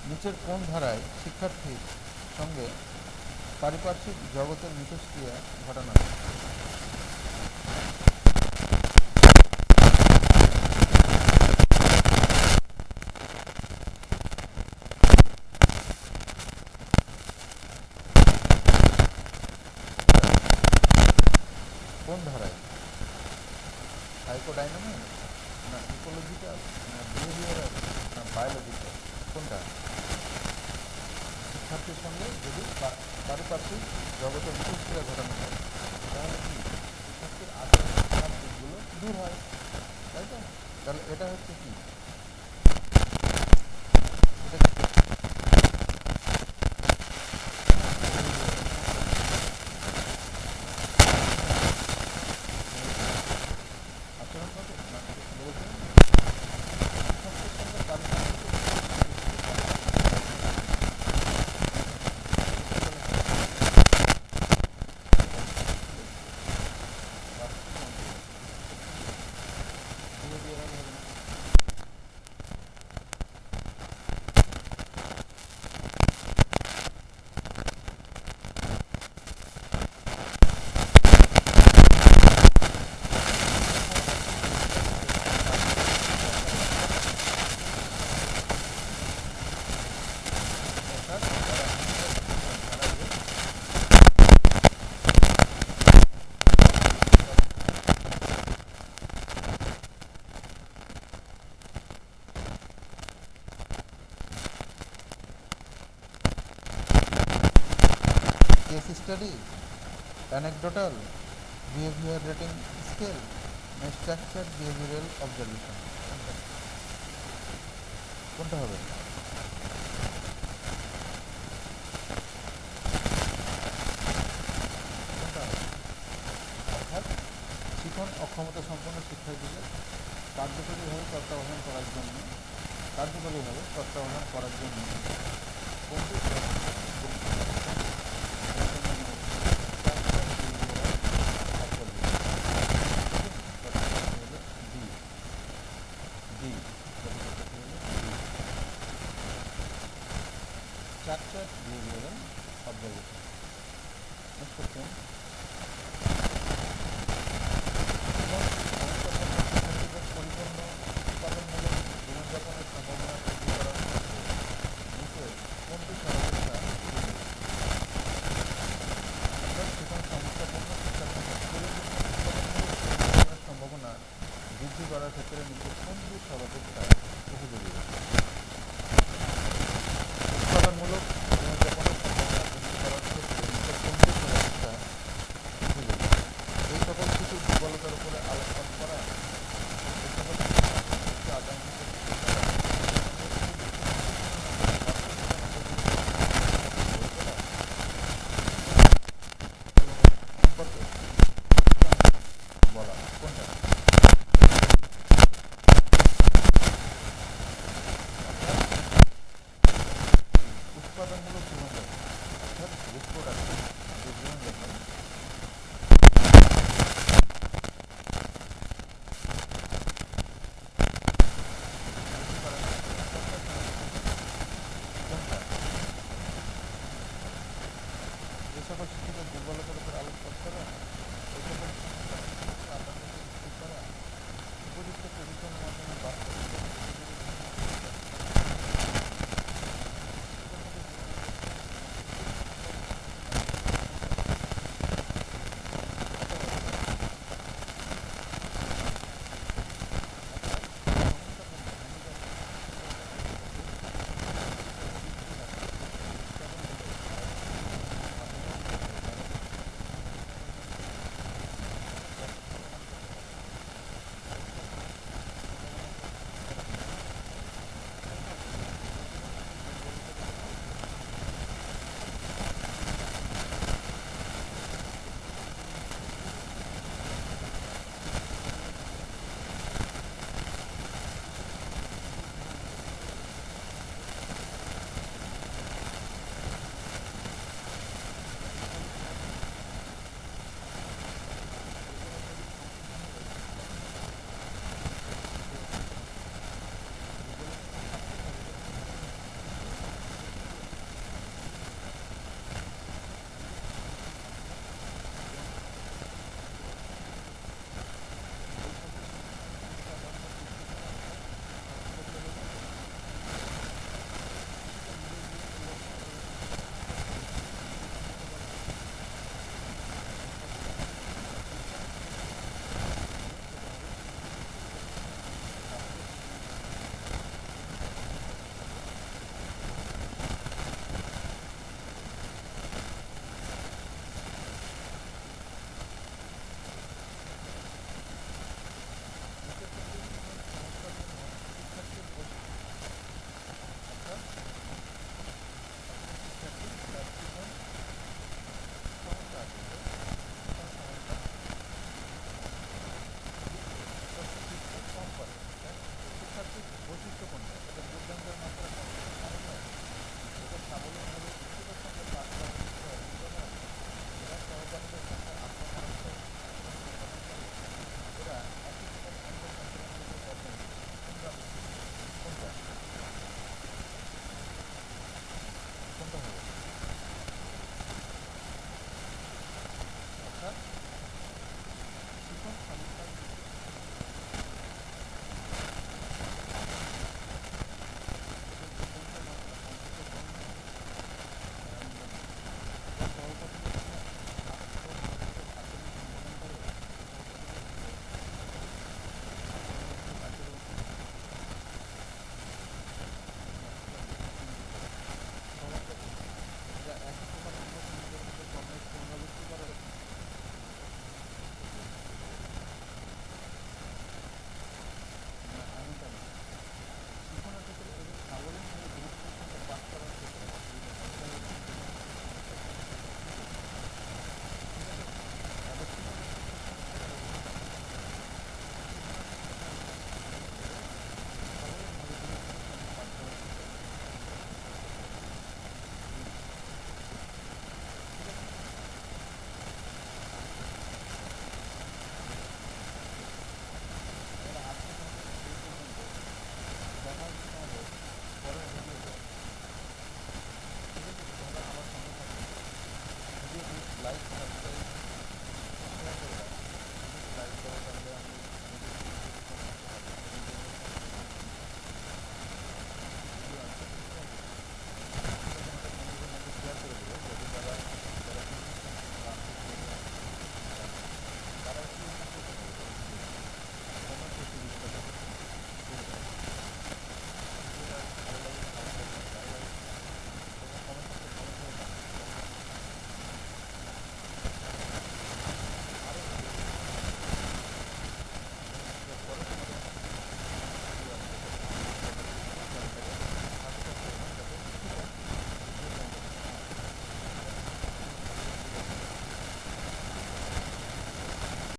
নিচের কোন ধারায় শিক্ষার্থীর সঙ্গে পারিপার্শ্বিক জগতের মিথস্ক্রিয়া ঘটানো হয়? কোন ধারায়? সাইকোডাইনামিক না ইকোলজিক্যাল না বিহেভিয়ারাল না বায়োলজিক্যাল, কোনটা? শিক্ষার্থীর সঙ্গে যদি পারিপার্শ্বিক জগতে মিথস্ক্রিয়া ঘটানো হয় তাহলে কি শিক্ষার্থীর আচরণের খারাপ দিকগুলো দূর হয়, তাই তো? তাহলে এটা হচ্ছে কি, এটা আচরণগত না বলেছেন শিক্ষার্থীর সঙ্গে case study, anecdotal, behaviour rating scale, structure behavioural observation, কোনটা হবে? কোনটা হবে? অর্থাৎ শিখন অক্ষমতা সম্পন্ন শিক্ষার্থীদের কার্যকরীভাবে তত্ত্বাবধান করার জন্য কোনটি structured behavioral observation. Next question.